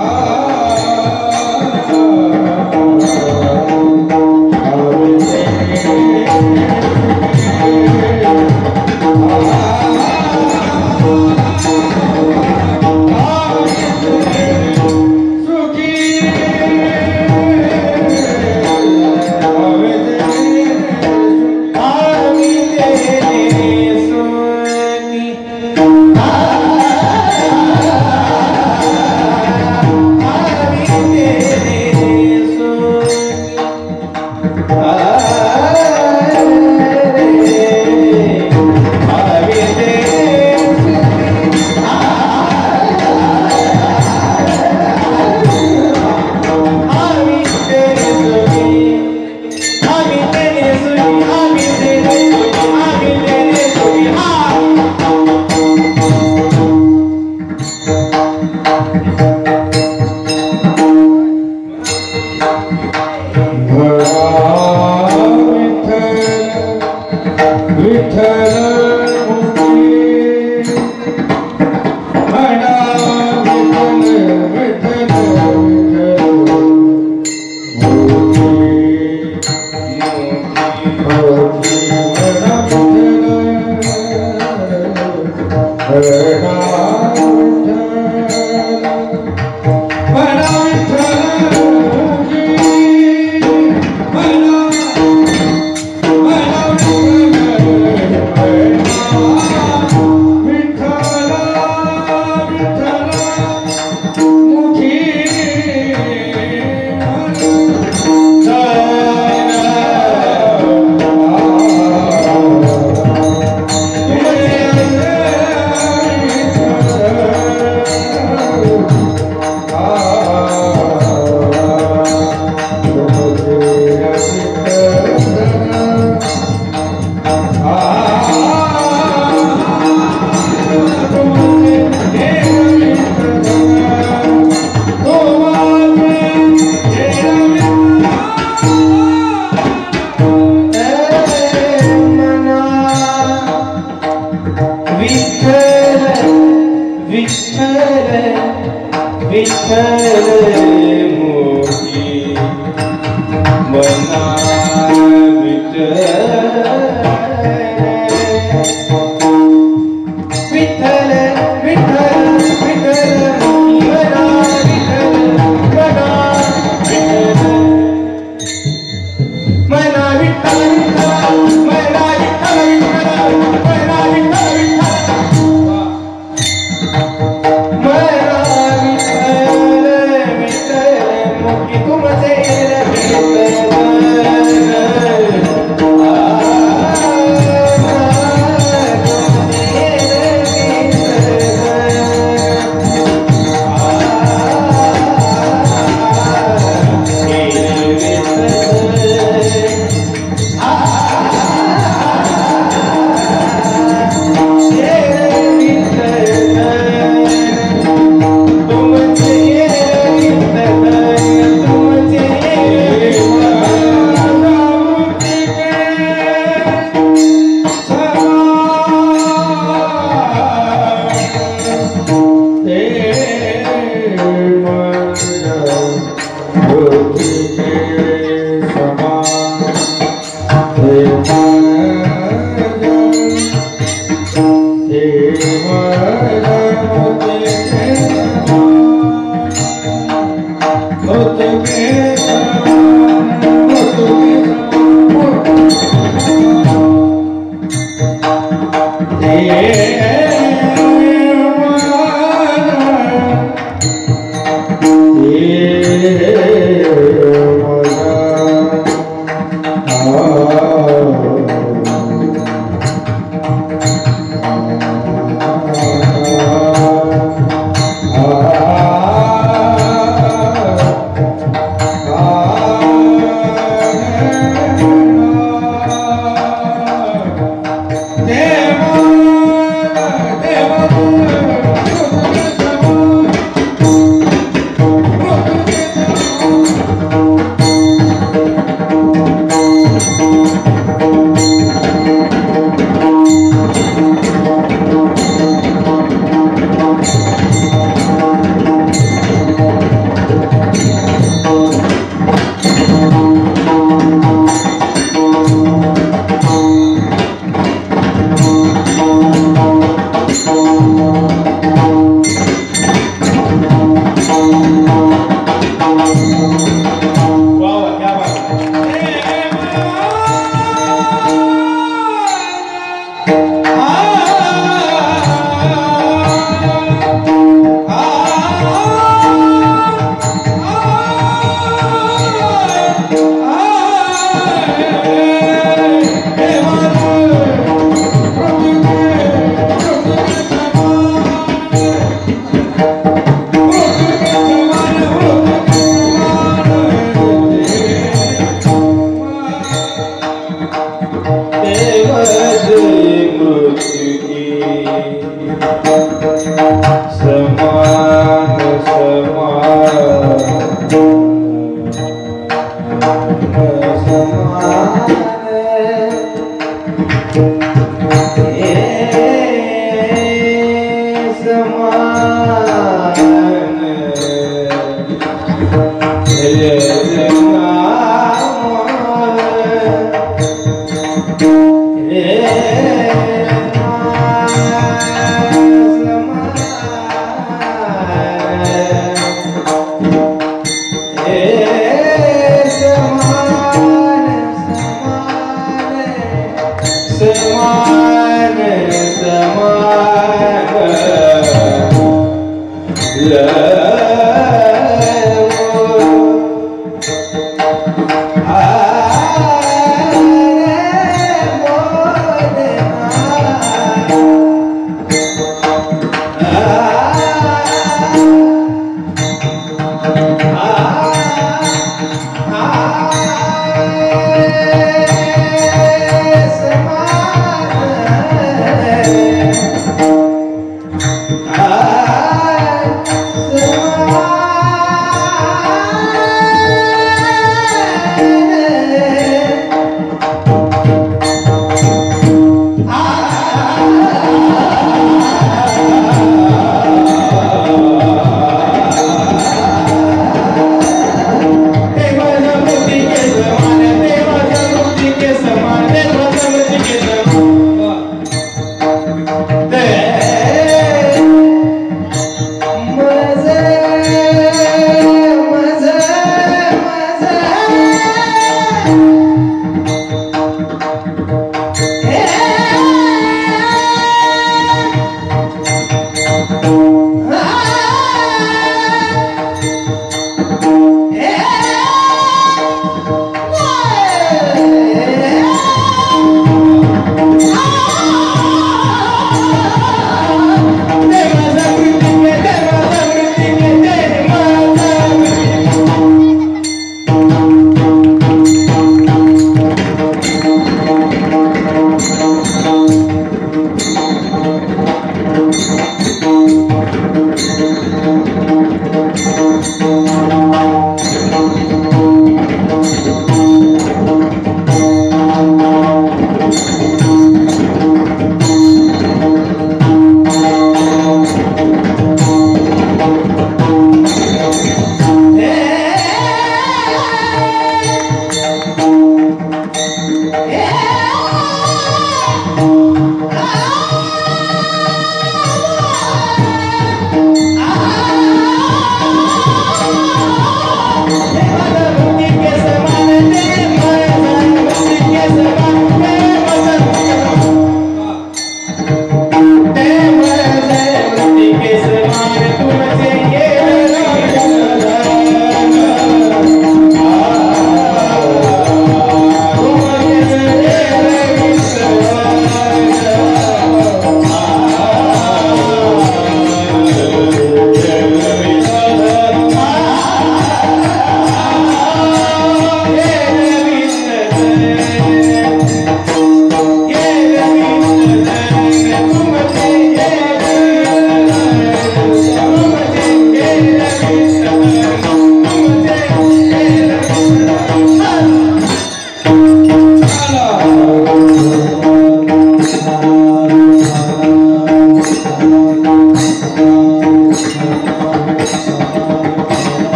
Ah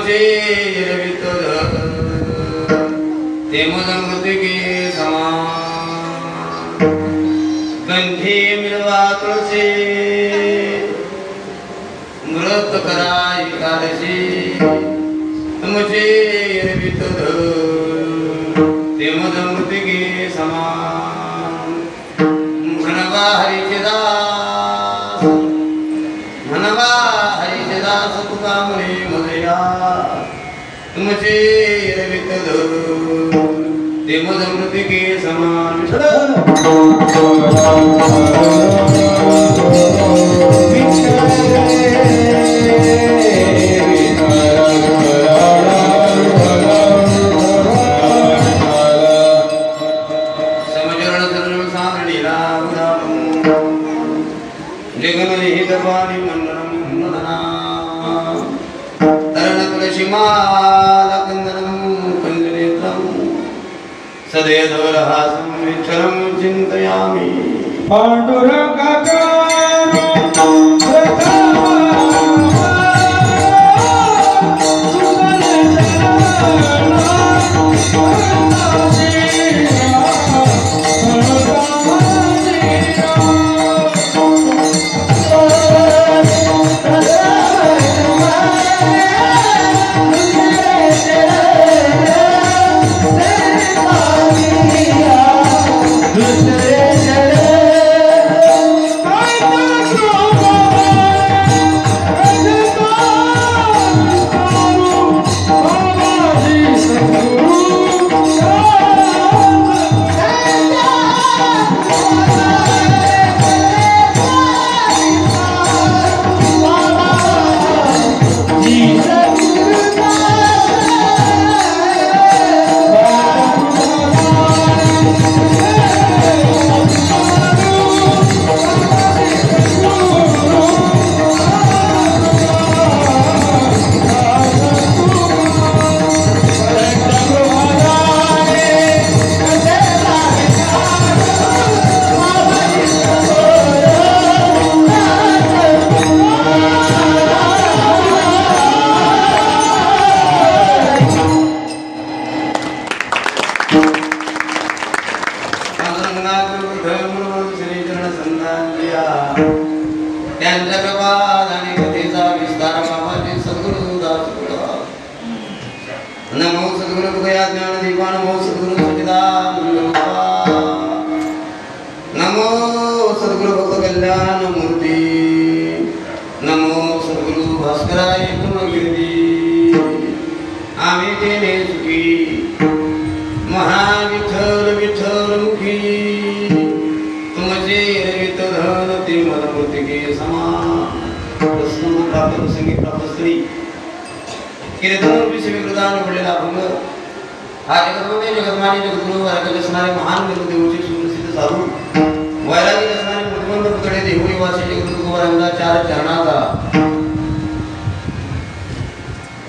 तुमचे रवित ते मृतिके समान गंधी मिळवा तुळसे मृत करा एकादशी तुमचे रवित ते मृतिके समान म्हणवा हरीचे दास म्हणवा हरीचे दास तुका मुळे मदया तुमचे रवित ते मृतिके समान जगनहितवाणी मंडलम नदना तरण तुलसी माला कंदनम कंजनेत्रम सदैधवरहासं विच्छरं चिन्तयामि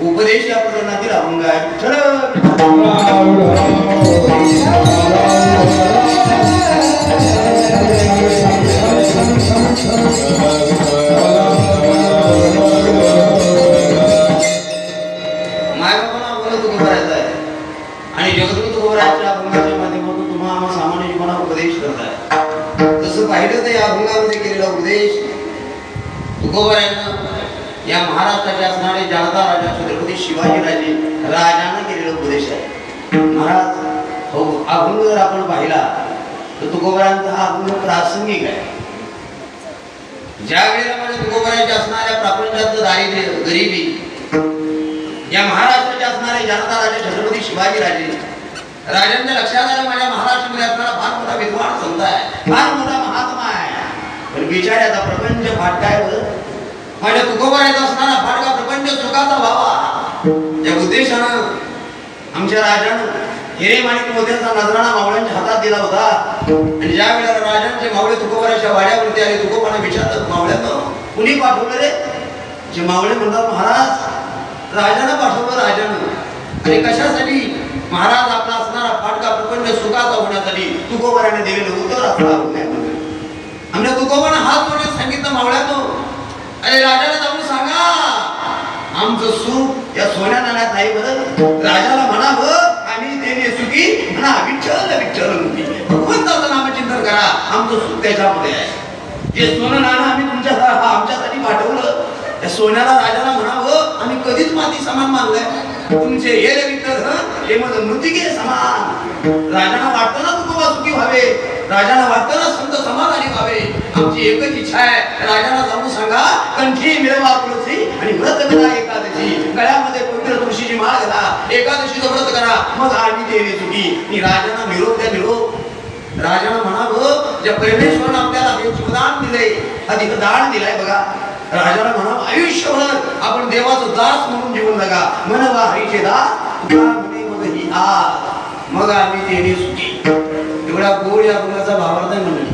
उपदेश या प्रकरणातील अभंग आहे. मायबापांना आपल्याला दुःख करायचं आहे आणि जगद्गुरु तुकोबरायांच्या अभंगाच्या माध्यमातून तुम्हाला सामान्य जीवनाला उपदेश करत आहे. तसं पाहिलं तर या अभंगामध्ये केलेला उपदेश तुकोबरायांना या महाराष्ट्राचे असणारे जनता राजा छत्रपती शिवाजी राजे राजांना केलेला उपदेश आहे. महाराज हो अभंग जर आपण पाहिला तर तुकोबरायांचा हा अभंग प्रासंगिक आहे. ज्या वेळेला म्हणजे तुकोबरायांच्या असणाऱ्या प्रपंचाचं दारिद्र्य गरिबी या महाराष्ट्राचे असणारे जनता राजे छत्रपती शिवाजी राजे राजांच्या लक्षात आलं माझ्या महाराष्ट्रामध्ये असणारा फार मोठा विद्वान संत आहे, फार मोठा महात्मा आहे, पण बिचाऱ्याचा प्रपंच फाटकाय बरं. माझ्या तुकोबरायांचा असणारा फाटका प्रपंच सुखाचा व्हावा या उद्देशानं आमच्या राजानं हिरे माणिक मोत्याचा नजराणा मावळ्यांच्या हातात दिला होता. आणि ज्या वेळेला राजांचे मावळे तुकोबराच्या वाड्यावरती आले, तुकोबाने विचारलं मावळ्यानं कुणी पाठवलं रे? जे मावळे म्हणतात महाराज राजानं पाठवलं राजानं. आणि कशासाठी? महाराज आपला असणारा फाटका प्रपंच सुखाचा होण्यासाठी तुकोबराने दिलेलं उत्तर आपला आमच्या तुकोबाने हात जोडून सांगितलं मावळ्यानं, अरे राजाला जाऊन सांगा आमचं सुख या सोन्या नाण्यात नाही बरं. राजाला म्हणावं आम्ही देणे सुखी म्हणा विठ्ठल विठ्ठल मुखी. भगवंताचं नामचिंतन करा, आमचं सुख त्याच्यामध्ये आहे. जे सोनं नाणं आम्ही आमच्यासाठी पाठवलं, त्या सोन्याला राजाला म्हणावं आम्ही कधीच माती समान मानलंय. तुमचे हे विठ्ठल हे माझं मृतिके समान. राजाला वाटतं ना तुकोबा सुखी व्हावे, राजाला वाटतं ना संत समाधानी व्हावे. आमची एकच इच्छा आहे, राजाला जाऊन सांगा कंठी मिळवा तुळशी आणि व्रत करा एकादशी. गळ्यामध्ये पवित्र तुळशीची माळ घाला, एकादशीचं व्रत करा, मग आम्ही देणे सुखी. आणि राजाला निरोप द्या निरोप. राजाला म्हणावं ज्या परमेश्वरानं आपल्याला हे जीवदान दिले, अधिक दान दिलाय बघा. राजाला म्हणावं आयुष्यभर आपण देवाचं दास म्हणून जीवन जगा. म्हणवा हरीचे दास मग ही आज मग आम्ही देणे सुखी. एवढा गोड या अभंगाचा भावार्थ आहे म्हणून.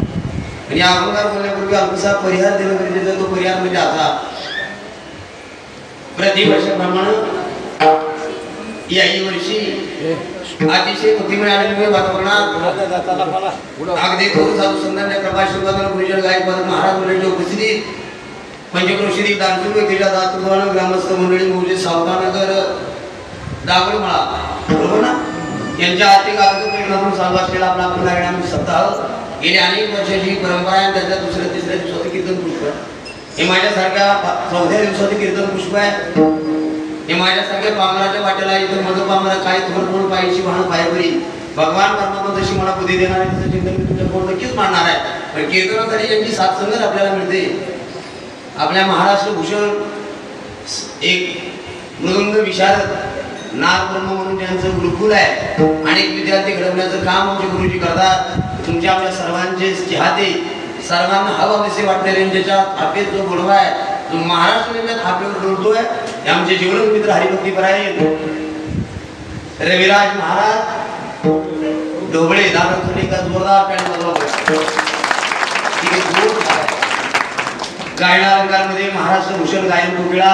आणि या अभंगार बोलण्यापूर्वी अल्पसा परिहार देणं गरजेचं. तो परिहार म्हणजे असा प्रतिवर्षाप्रमाणे याही वर्षी अतिशय भक्ती मिळालेल्या वातावरणात अगदी थोर साधू संतांच्या कृपाशीर्वादाने गुरुजन गायकवाड महाराज मुलांच्या उपस्थितीत पंचक्रोशीतील दानशूर केल्या दातृत्वानं ग्रामस्थ मंडळी मौजे सावधानगर दागडमाळा बरोबर ना यांच्या आर्थिक आरोग्य प्रेरणातून चालू असलेला आपला परिणाम सप्ताह गेल्या अनेक वर्षाची परंपरा आहे. त्याच्या दुसऱ्या तिसऱ्या दिवसाचं कीर्तन पुष्प आहे. हे माझ्यासारख्या चौथ्या दिवसाचं कीर्तन पुष्प आहे. हे माझ्यासारख्या पामराच्या वाट्याला इथं मध पामरा काय थोडं पायची वाहन पायावरी भगवान परमात्मा जशी मला बुद्धी देणार आहे त्याचं चिंतन मी तुमच्या कोण नक्कीच मानणार आहे. पण कीर्तनासाठी यांची साथसंगत आपल्याला मिळते. आपल्या महाराष्ट्र भूषण एक मृदंग विशारद नाथ ब्रह्म म्हणून त्यांचं गुरुकुल आहे. अनेक विद्यार्थी घडवण्याचं काम आमचे गुरुजी करतात. तुमच्या आपल्या सर्वांचे चाहते, सर्वांना हवाविषयी वाटलेले ज्याच्या थापेत जो गोडवा आहे, जो महाराष्ट्राच्या थापेवर डोलतोय, हे आमचे जीवन मित्र हरिभक्तीपरायण रविराज महाराज ढोबळे दादा का जोरदार टाळी वाजवा. गायन अलंकारमध्ये महाराष्ट्र भूषण गायन कोकिळा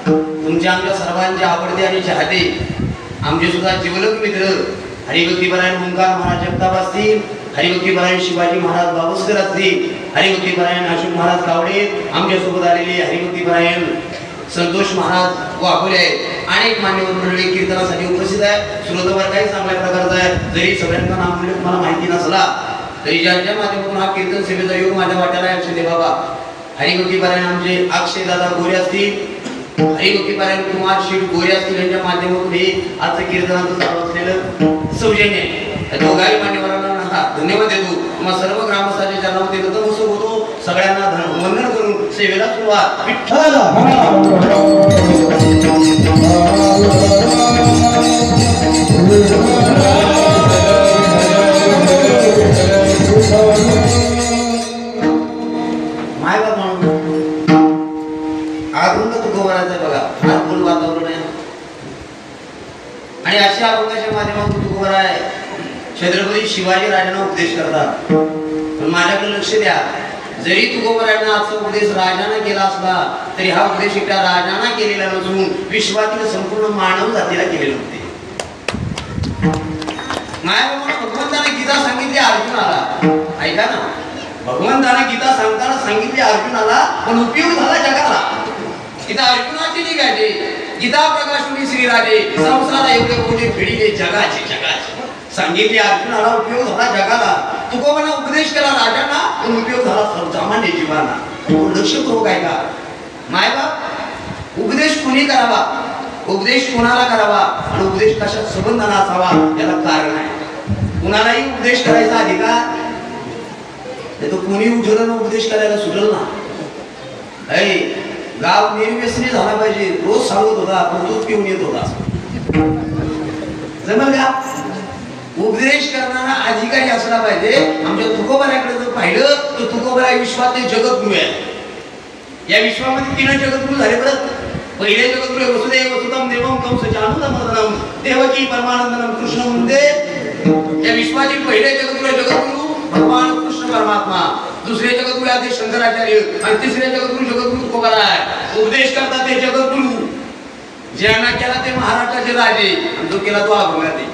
तुमच्या आमच्या सर्वांचे आवडते आणि चाहते आमचे सुद्धा जीवलक मित्र हरिभक्तीपरायण ओंकार महाराज जगताप असतील, हरिभक्तीपरायण शिवाजी महाराज बाबुस्कर असतील, हरिभक्तीपरायण अशोक महाराज कावडे आमच्यासोबत आलेले हरिभक्तीपरायण संतोष महाराज वाघोले अनेक मान्यवर मंडळी कीर्तनासाठी उपस्थित आहे. श्रोतवर काही चांगल्या प्रकारचा आहे. जरी सगळ्यांना नाम म्हणजे तुम्हाला माहिती नसला तरी ज्यांच्या माध्यमातून हा कीर्तन सेवेचा योग माझ्या वाट्याला आहे अक्षय बाबा हरिभक्तीपरायण आमचे अक्षय दादा गोरे असतील, हरिभक्तीपरायण कुमार शेठ गोरे असतील, यांच्या माध्यमातून हे आजचं कीर्तनाचं चालू असलेलं सौजन्य आहे. दोघाही मान्यवरांना धन्यवाद देतो. तुम्हा सर्व ग्रामस्थांच्या चरणामध्ये नतमस्तक होतो. सगळ्यांना वंदन करून सेवेला सुरुवात. विठ्ठल माय बाप म्हणून अभंग तुकोबराचं बघा फार वातावरण आहे. आणि अशा अभंगाच्या माध्यमातून तुकोबरा आहे छत्रपती शिवाजी राजांना उपदेश करतात. पण माझ्याकडे लक्ष द्या, जरी तुकोबरांना आजचा उपदेश राजाने केला असला तरी हा उपदेश एका राजाने केलेला नसून विश्वातील संपूर्ण मानव जातीला केलेला होते. भगवंताने गीता सांगितली अर्जुनाला, ऐका ना, भगवंताने गीता सांगताना सांगितली अर्जुनाला, पण उपयोग झाला जगाला. गीता अर्जुनाची जी गायचे गीता प्रकाशुनी श्रीराजे संसारा एवढे मोठे पिढीले जगाचे सांगितले अर्जुनाला, उपयोग झाला जगाला. तुकोबांना उपदेश केला राजांना, पण उपयोग झाला सर्वसामान्य जीवांना. लक्षपूर्वक आहे का मायबाप, उपदेश कुणी करावा, उपदेश कोणाला करावा आणि उपदेश कशा संबंधाने असावा याला कारण आहे. कुणालाही उपदेश करायचा अधिकार नाही. तो कुणी उठलं ना उपदेश करायला सुटल ना. गाव निर्व्यसनी झाला पाहिजे. रोज सांगत होता पण तोच पिऊन येत होता. जमल का? उपदेश करणारा अधिकारी असला पाहिजे. आमच्या तुकोबाराकडे जर पाहिलं तर तुकोबारा विश्वातले जगद्गुरु आहे. या विश्वामध्ये 3 जगद्गुरु झाले. बरं, पहिले जगद्गुरु वसुदेव वसुतम देवम कंसचानूरमर्दनम देवकी परमानंदनम कृष्ण मुंदे. या विश्वाचे पहिले जगद्गुरु भगवान कृष्ण परमात्मा, दुसरे जगद्गुरु आदि शंकराचार्य आणि तिसरे जगद्गुरु तुकोबारा आहे. उपदेश करतात ते जगद्गुरु. ज्यांना केला ते महाराष्ट्राचे राजे आणि जो केला तो अभंगाती.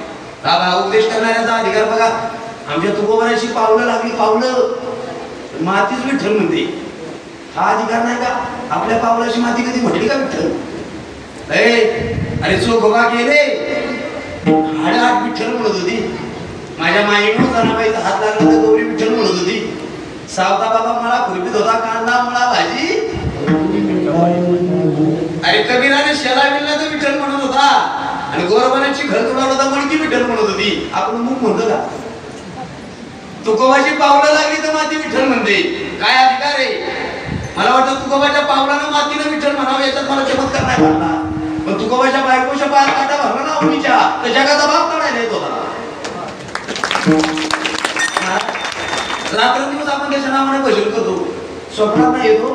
बाबा उपदेश करणाऱ्याचा अधिकार बघा. आमच्या तुकोबाराची पावलं लागली, पावलं मातीच विठ्ठल म्हणते. हा अधिकार नाही का? आपल्या पावलाची माती कधी म्हटली का विठ्ठल? अरे चोखोबा गेले हाड विठ्ठल म्हणत होती. माझ्या माईनं जनाबाईचा हात लागला तर गौरी विठ्ठल म्हणत होती. सावता बाबा मला खुरपीत होता कांदा मुळा भाजी. अरे कबीराने शेला विल्ला तर विठ्ठल म्हणत होता आणि गोरबाने घर तुला होता मणकी विठ्ठल म्हणत होती. आपण मुख म्हणतो का? तुकोबाची पावलं लागली तर माती विठ्ठल म्हणते. काय अधिकार आहे? मला वाटतं तुकोबाच्या पावलानं मातीनं विठ्ठल म्हणावं याच्यात मला चमत्कार नाही वाटला. पण तुकोबाच्या बायकोच्या पायात काटा भरला ना उन्हीच्या तर जगाचा बाप काढायला येत होता. रात्रंदिवस आपण त्याच्या नावाने भजन करतो. स्वप्नात नाही येतो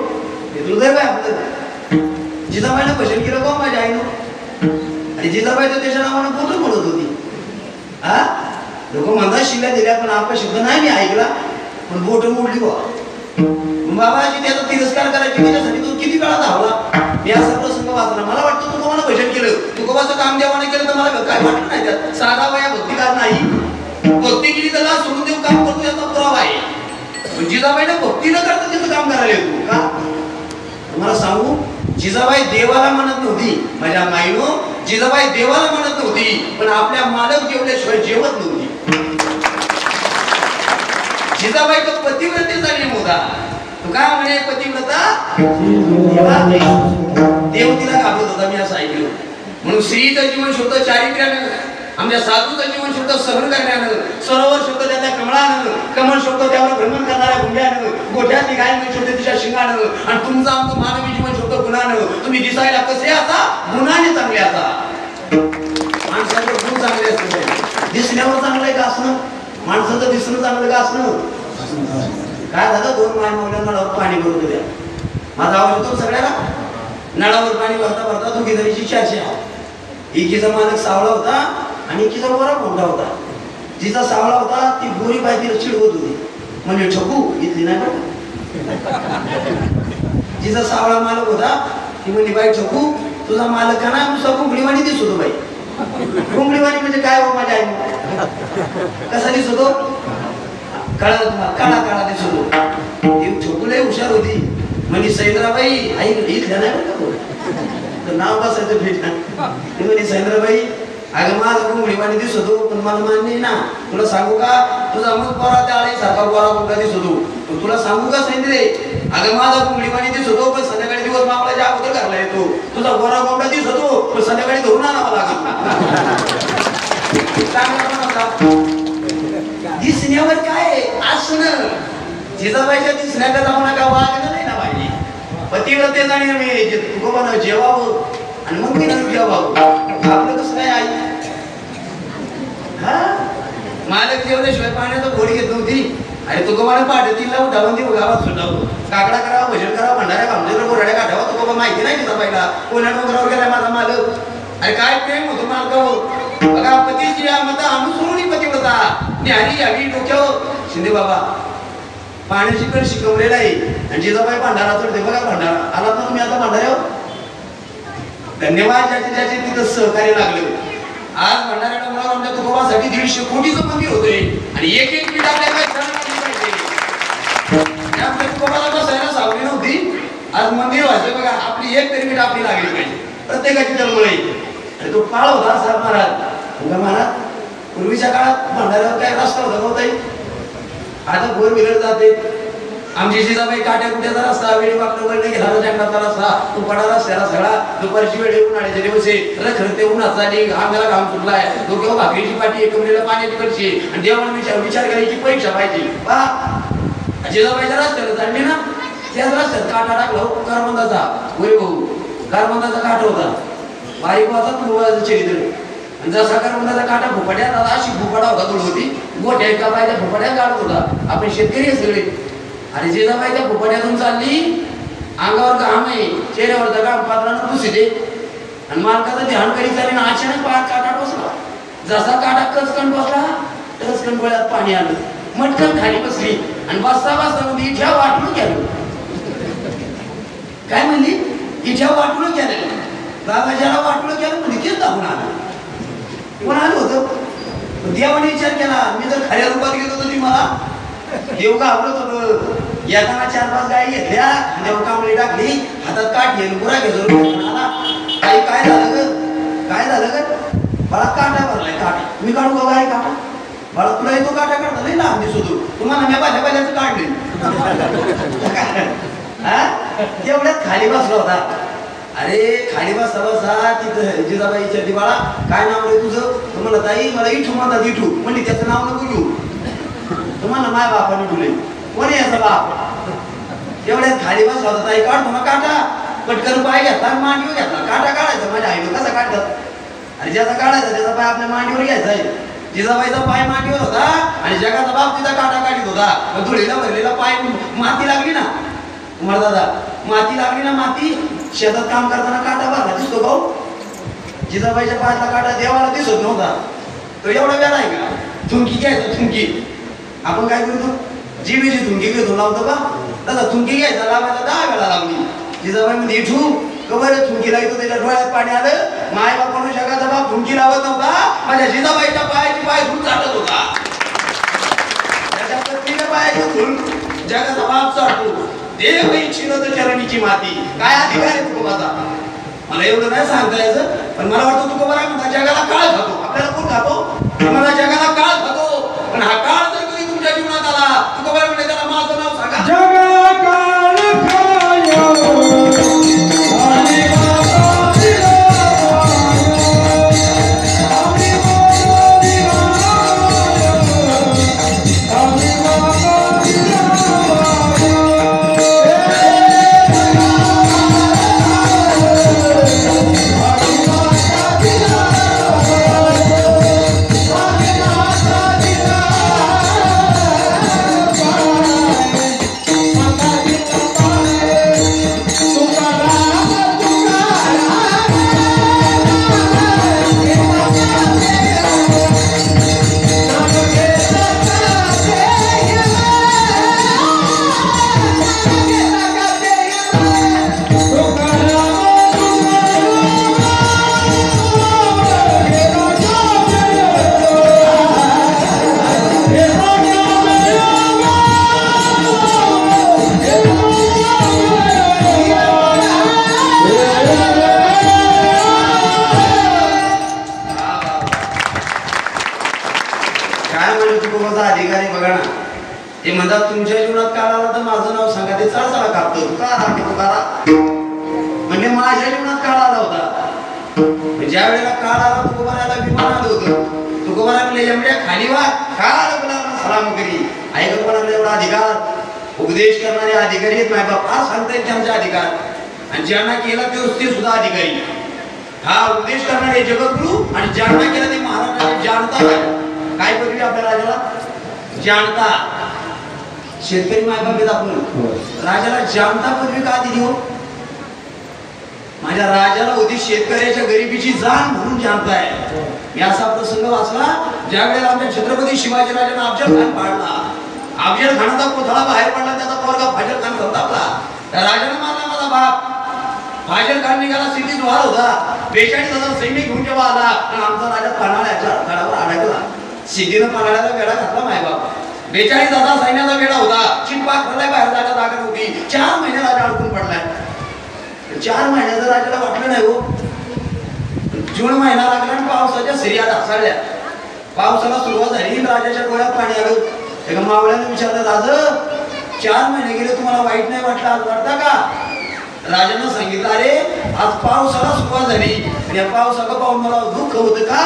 हे दुर्दैव आहे आपलं. जिजाबाईला भजन केलं का माझ्या आईनं? आणि जिजाबाई तर त्याच्या नावानं बोलत म्हणत होती. हा लोक म्हणतात शिव्या दिल्या पण आपला शब्द नाही मी ऐकला पण बोट मोडली बा. बाबाजी त्याचा तिरस्कार करायची त्याच्यासाठी तो किती काळात धावला. मी असा प्रसंग वाचला. मला वाटतं तुकोबानं भजन केलं तुकोबाचं काम देवाने केलं तर मला काय वाटलं नाही त्यात. साधा वया भक्तिकार नाही. भक्ती केली त्याला सोडून देऊ काम करतो याचा पुरावा आहे. जिजाबाईने भक्ती न करता तिथं काम करायला येतो का? तुम्हाला सांगू जिजाबाई देवाला म्हणत नव्हती. माझ्या माईनं जिजाबाई देवाला म्हणत नव्हती पण आपल्या मालक जेवल्याशिवाय जेवत नव्हती. जिजाबाई तो पतिव्रतेचा नियम होता. तो काय म्हणे पतिव्रता देव तिला घाबरत होता. मी असं ऐकलं. म्हणून स्त्रीचं जीवन शुद्ध चारित्र्यानं आमच्या साधूचं जीवन शुद्ध सहन करण्यानं सरोवर शुद्ध त्याच्या कमळानं कमळ शुद्ध त्यावर भ्रमण करणाऱ्या भुंग्यानं गोठ्यातली गाय शुद्ध तिच्या शिंगानं आणि तुमचं आमचं मानवी जीवन शुद्ध गुणानं. तुम्ही दिसायला कसे आता गुणाने चांगले आता. माणसाचं गुण चांगले असतं. दिसण्यावर चांगलं आहे का असणं? माणसाचं दिसणं चांगलं का असणं? काय झालं दोन माय मावल्या नळावर पाणी भरून द्या. माझा आवाज होतो सगळ्याला. नळावर पाणी भरता भरता दोघी जणीची चर्चा. एकीचा मालक सावळा होता आणि एकीचा गोरा मोठा होता. जिचा सावळा होता ती गोरी बाई तिला चिडवत होती. म्हणजे ठकू इथली नाही बघ. जिचा सावळा मालक होता ती म्हणजे बाई ठकू तुझा मालक का ना तुझा कुंबडीवाणी दिसत होतो बाई. कुंबडीवाणी म्हणजे काय हो माझ्या आई कसा दिसत होतो? काळा काळा काळा दिसत होतो. ती ठकू लय हुशार होती. म्हणजे सैद्राबाई आई इथल्या नाही बघ नाव बसायचं भेट ना. ती म्हणजे सैद्राबाई अगं माझा कुंबडीवाणी दिसतो पण मला मान्य ना. तुला सांगू का तुझा मग गोरा त्या आळी सारखा गोरा कोंबडा दिसतो. पण तुला सांगू का सैंद्रे अगं माझा कुंबडीवाणी दिसतो पण संध्याकाळी दिवस मावळाच्या अगोदर घरला येतो. तुझा गोरा कोंबडा दिसतो पण संध्याकाळी धरून आणावा लागला. दिसण्यावर काय असणं. जिजाबाईच्या दिसण्याचा जाऊ नका वागणं नाही ना पाहिजे. पतिव्रते जाणे मी तुकोबानं जेवावं आणि मग मी जेवावं. आपलं कसं काय आई हा मालक जेवल्याशिवाय पाण्याचं घोडी घेत नव्हती. अरे तुकोबानं पाठ तिला उठावून देऊ गावात सुटावं काकडा करावा भजन करावा भंडाऱ्या आमच्या गोराड्या काढावा. तुकोबा माहिती नाही जिजाबाईला कोण्या डोंगरावर गेलाय माझा मालक. अरे काय प्रेम होतो मालकावर. बघा पतीची मत अनुसरून पतिव्रता न्यारी यावी डोक्यावर. शिंदे बाबा पाण्याची कड शिकवलेला आहे आणि जिजाबाई भंडारा चढते. बघा भंडारा आला तर मी आता भंडाऱ्यावर धन्यवाद ज्याचे ज्याचे तिथं सहकार्य लागलं. आज भंडारा डोंगरावर आमच्या तुकोबासाठी 150 कोटीचं मंदिर होतंय आणि एक एक पीठ आपल्याला आमच्या तुकोबाला बसायला सावली नव्हती. आज मंदिर व्हायचं बघा आपली एक तरी पीठ आपली लागली पाहिजे. प्रत्येकाची जन्म आहे. आणि तो काळ होता साहेब महाराज महाराज पूर्वीच्या काळात भंडाऱ्यावर काय रस्ता होता नव्हताही. आता फोर व्हीलर जाते. आमची जिजाबाई काट्या कुट्याचा रस्ता वेळी वाकडं वळणे घेणारा जंगलाचा रस्ता तुपाडा रस्त्याला सगळा दुपारची वेळ उन्हाळ्याच्या दिवस रखरते उन्हात झाली अंगाला घाम सुटलाय. डोक्यावर भाकरीची पाठी एकमेला पाण्याची कडची आणि देवाला विचार करायची परीक्षा पाहिजे. पहा जिजाबाईच्या रस्त्याला चालली ना त्याच रस्त्यात काटा टाकला कारबंदाचा वैभव कारबंदाचा काटा होता. बारीक वाचा चरित्र जसा कारबंदाचा काटा भोपाड्यात अशी भोपाडा होता थोडी होती गोठ्या एका बायच्या भोपाड्यात काढत होता. आपण शेतकरी आहे सगळे. आणि जिजाबाई त्या भोपाड्यातून चालली अंगावर घाम आहे चेहऱ्यावर घाम पात्रानं पुसते आणि मालकाचं ध्यान करीत चालली ना अचानक काटा बसला. जसा काटा कचकन बसला कचकन डोळ्यात पाणी आलं. मटकन खाली बसली आणि बसता बसता म्हणजे इथ्या वाटून गेलो. काय म्हणली इथ्या वाटून गेलं. बाबाजाला वाटलं गेलं म्हणजे तेच दाखवून आलं. कोण आलं होतं देवाने विचार केला मी जर खऱ्या रूपात गेलो तर ती मला देव घाबरत होतं. येताना 4-5 गायी घेतल्या देव कांबळी टाकली हातात काठी गुरा घेतो आला काही काय झालं काढू का काय काटा मला तुला येतो काटा काढता नाही ना दिसतो तुम्हाला मी पहिल्याचं काढले एवढ्यात खाली बसला होता अरे खाली बसता बसा तिथं जिजाबाईच्या दिवाळा काय नाव रे तुझं तुम्हाला ताई मला इठू म्हणतात इठू म्हणजे त्याचं नाव नको घेऊ तुम्हाला माय बापाने ठुले कोणी याचा बाप एवढ्यात खाली बसला होता ताई काढतो ना काटा पटकन पाय घेतला मांडीवर घेतला काटा काढायचा माझ्या आईने कसा काढतात आणि ज्याचा काढायचा त्याचा पाय आपल्या मांडीवर घ्यायचा आहे जिजाबाईचा पाय मांडीवर होता आणि जगाचा बाप तिचा काटा काढीत होता धुळीला भरलेला पाय माती लागली ना तुम्हाला दादा माती लागली ना माती शेतात काम करताना काटा भरला दिसतो भाऊ जिजाबाईच्या पायातला काटा देवाला दिसत नव्हता तो एवढा वेळा आहे का थुंकी घ्यायचा थुंकी आपण काय करतो जिबीची थुंकी घेतो लावतो का दादा थुंकी घ्यायचा लावायला 10 वेळा लावली जिजाबाई मध्ये इठू कबर थुंकी लावतो त्याच्या डोळ्यात पाणी आलं माय बापानं जगाचा बाप थुंकी लावत नव्हता माझ्या जिजाबाईच्या पायाची पाय धुवून चालत होता त्याच्या पत्नीच्या पायाची धुवून जगाचा बाप चालतो देव इच्छित चरणीची माती काय अधिकार आहे तुकोबाचा मला एवढं नाही सांगता यायचं पण मला वाटतं तुकोबा काय म्हणता जगाला काळ खातो आपल्याला कोण खातो मला जगाला काळ खातो पण हा काळ जर कधी तुमच्या जीवनात आला तुकोबा म्हणजे त्याला माझं नाव सांगा जगा काळ खायो तुमच्या जीवनात काळ आला तर माझं नाव सांगा ते चढ कापतो म्हणजे माझ्या जीवनात काळ आला होता ज्या वेळेला काळ आला तुकोबाराला विमान आलं होतं तुकोबारा म्हणले एवढ्या खाली वा काळ गुलाला सलाम करी ऐकत म्हणाले एवढा अधिकार उपदेश करणारे अधिकारी आहेत माय बाप फार सांगता येईल त्यांचा अधिकार आणि ज्यांना केला ते सुद्धा अधिकारी हा उपदेश करणारे जगद्गुरु आणि ज्यांना केला ते महाराजांना जाणता काय पदवी आपल्या राजाला जाणता शेतकरी मायबाप आपण राजाला जाणता पदवी का दिली हो माझ्या राजाला होती शेतकऱ्याच्या गरिबीची जाण म्हणून जाणताय मी असा प्रसंग वाचला ज्या वेळेला आमच्या छत्रपती शिवाजी राजांना अफजल खान पाडला अफजल खानाचा कोथळा बाहेर पडला त्याचा पोरगा फाजल खान संतापला त्या राजाने मारला माझा बाप फाजल खान निघाला सिद्धीत वार होता 42,000 सैनिक घेऊन जेव्हा आला आणि आमचा राजा पन्हाळ्याच्या गडावर अडकला सिद्धीनं पन्हाळ्याला वेढा घातला मायबाप 42,000 सैन्याचा वेढा होता चिंपाक बाहेर जायला जागा नव्हती 4 महिने राजा अडकून पडलाय 4 महिन्याचं राजाला वाटलं नाही हो जून महिना लागला आणि पावसाच्या सह्या ढासळल्या पावसाला सुरुवात झाली राजाच्या डोळ्यात पाणी आलं एका मावळ्याने विचारलं राजा 4 महिने गेले तुम्हाला वाईट नाही वाटलं आज वाटतं का राजानं सांगितलं अरे आज पावसाला सुरुवात झाली आणि या पावसाला पाहून मला दुःख होतं का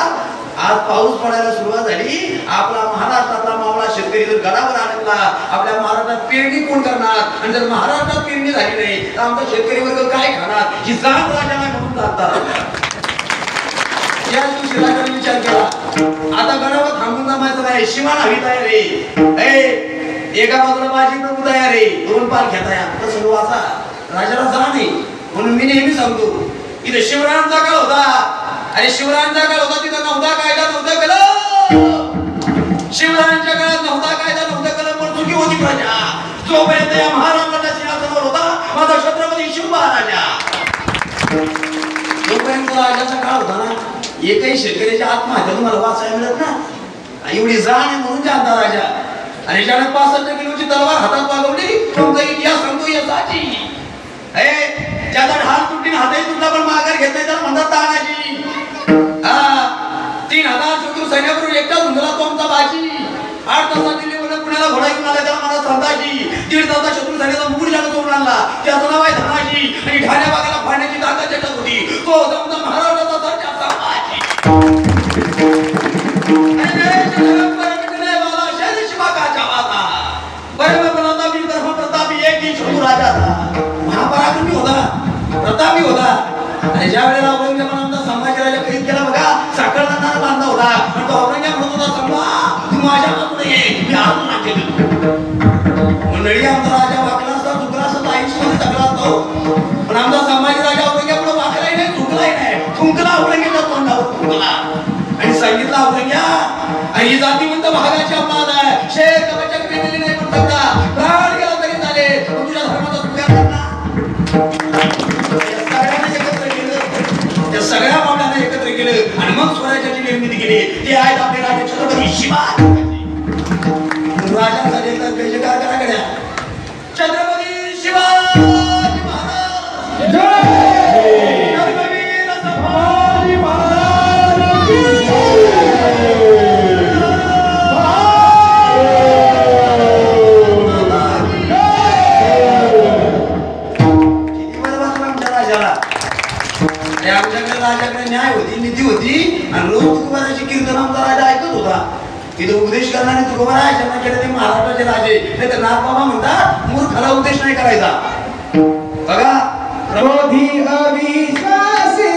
आज पाऊस पडायला सुरुवात झाली आपला महाराष्ट्रातला मावळा शेतकरी जर गडावर आणला आपल्या महाराष्ट्रात पेरणी कोण करणार आणि जर महाराष्ट्रात पेरणी झाली नाही तर आमचा शेतकरी वर्ग काय खाणार ही जाण राजाला म्हणून जातात या दिवशी राजाने विचार केला आता गडावर थांबून जमायचं नाही शिवाना हवी तयार रे एका बाजूला माझी प्रभू तयार रे 2 पालख्या तयार तसं वाचा राजाला जा नाही म्हणून मी नेहमी सांगतो इथे शिवरायांचा काळ होता अरे शिवरायांचा काळ होता तिथं नव्हता कायदा नव्हता कलम शिवरायांच्या काळात नव्हता कायदा नव्हता कलम पण चुकी होती प्रजा जोपर्यंत या महाराजांच्या सिंहासनावर होता माझा छत्रपती शिव महाराजा जोपर्यंत राजाचा काळ होता ना एकही शेतकऱ्याची आत्महत्या तुम्हाला वाचायला मिळत ना एवढी जाण आहे म्हणून जाणता राजा आणि ज्याने 65 किलोची तलवार हातात वागवली तुमचा इतिहास सांगतो याची ज्याचा ढाल तुटीने हातही तुटला पण माघार घेत नाही तर म्हणतात तानाजी 3,000 शत्रू सैन्याबरोबर एकटा त्याचं नाव आहे धनाजी आणि ठाण्या भागाला फाडण्याची ताकद त्याच्यात होती. तो जमता महाराजाचा सरच्या महापराक्रमी होता, प्रतापी होता. आणि ज्या वेळेला औरंगजेबाने संभाजीराजा कैद केला बघा, साखळदंडाने बांधला होता. आणि तो औरंगजेब म्हणत होता, संभा तू माझ्या बाजूने ये, मी हारून राज्य देतो. मंडळी आमचा राजा वाकला असता, चुकला असता, आयुष्यामध्ये जगला असतो. पण आमचा संभाजीराजा औरंगजेबाला वाकलाही नाही, चुकलाही नाही, थुंकला औरंगजेबाच्या तोंडावर थुंकला आणि सांगितलं औरंगजेब आणि ही जातीवंत भागाची अपमान आहे. शेर कवचक पेटली नाही पण सकता प्राण गेला तरी चाले, तुझ्या धर्माचा स्वीकार करणार. त्या सगळ्या मावळ्यांना एकत्र केलं आणि मग स्वराज्याची निर्मिती केली. ते आहेत आपले राजे छत्रपती शिवाजी. राजांसाठी एकदा जयजयकार करा गड्या. छत्रपती शिवाजी महाराज जय. धर्मवीर संभाजी महाराज की राजाकडे न्याय होती, नीती होती आणि रोज तुकोबाराची कीर्तन आमचा राजा ऐकत होता. तिथे उपदेश करणारे तुकोबारा ज्यांना केले ते महाराष्ट्राचे राजे. नाही तर नागबाबा म्हणतात मूर्खाला उपदेश नाही करायचा. बघा, क्रोधी अविश्वासी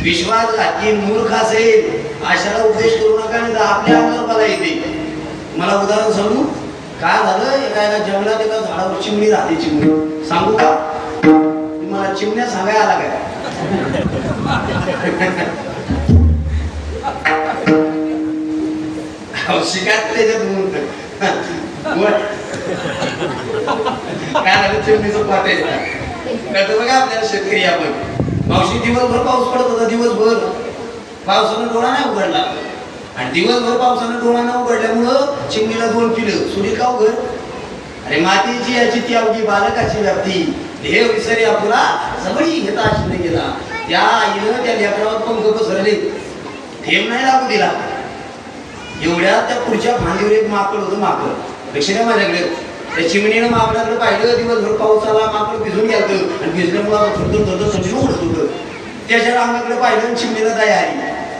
विश्वासघाती मूर्ख असेल अशाला उपदेश करू नका, नाही तर आपल्या अंगाला येते. मला उदाहरण सांगू काय झालं. एका जंगलात एका झाडावर चिमणी राहते. चिमणी सांगू का तुम्हाला? चिमण्या सांगायला आला काय? शिकायत काय झालं चिमणीचं पाठायचं बघा. आपल्याला शेतकरी आपण मावशी दिवसभर पाऊस पडत होता. दिवसभर पावसानं डोळा नाही उघडला आणि दिवसभर पावसानं डोळा न उघडल्यामुळं चिमणीला 2 पिलं. सुरी का उघड? अरे मातीची याची ती अवघी बालकाची व्याप्ती हे विसरे आपला जवळी घेता अशी गेला. त्या आईनं त्या लेकरावर पंख पसरले, थेंब नाही लागू दिला. एवढ्या त्या पुढच्या फांदीवर एक माकड होतं. माकड लक्ष द्या माझ्याकडे. त्या चिमणीनं माकडाकडे पाहिलं. दिवसभर पाऊस आला, माकड भिजून गेलं आणि भिजल्यामुळे थोडं थंडी उडत होतं. त्याच्या अंगाकडे पाहिलं आणि चिमणीला दया आली.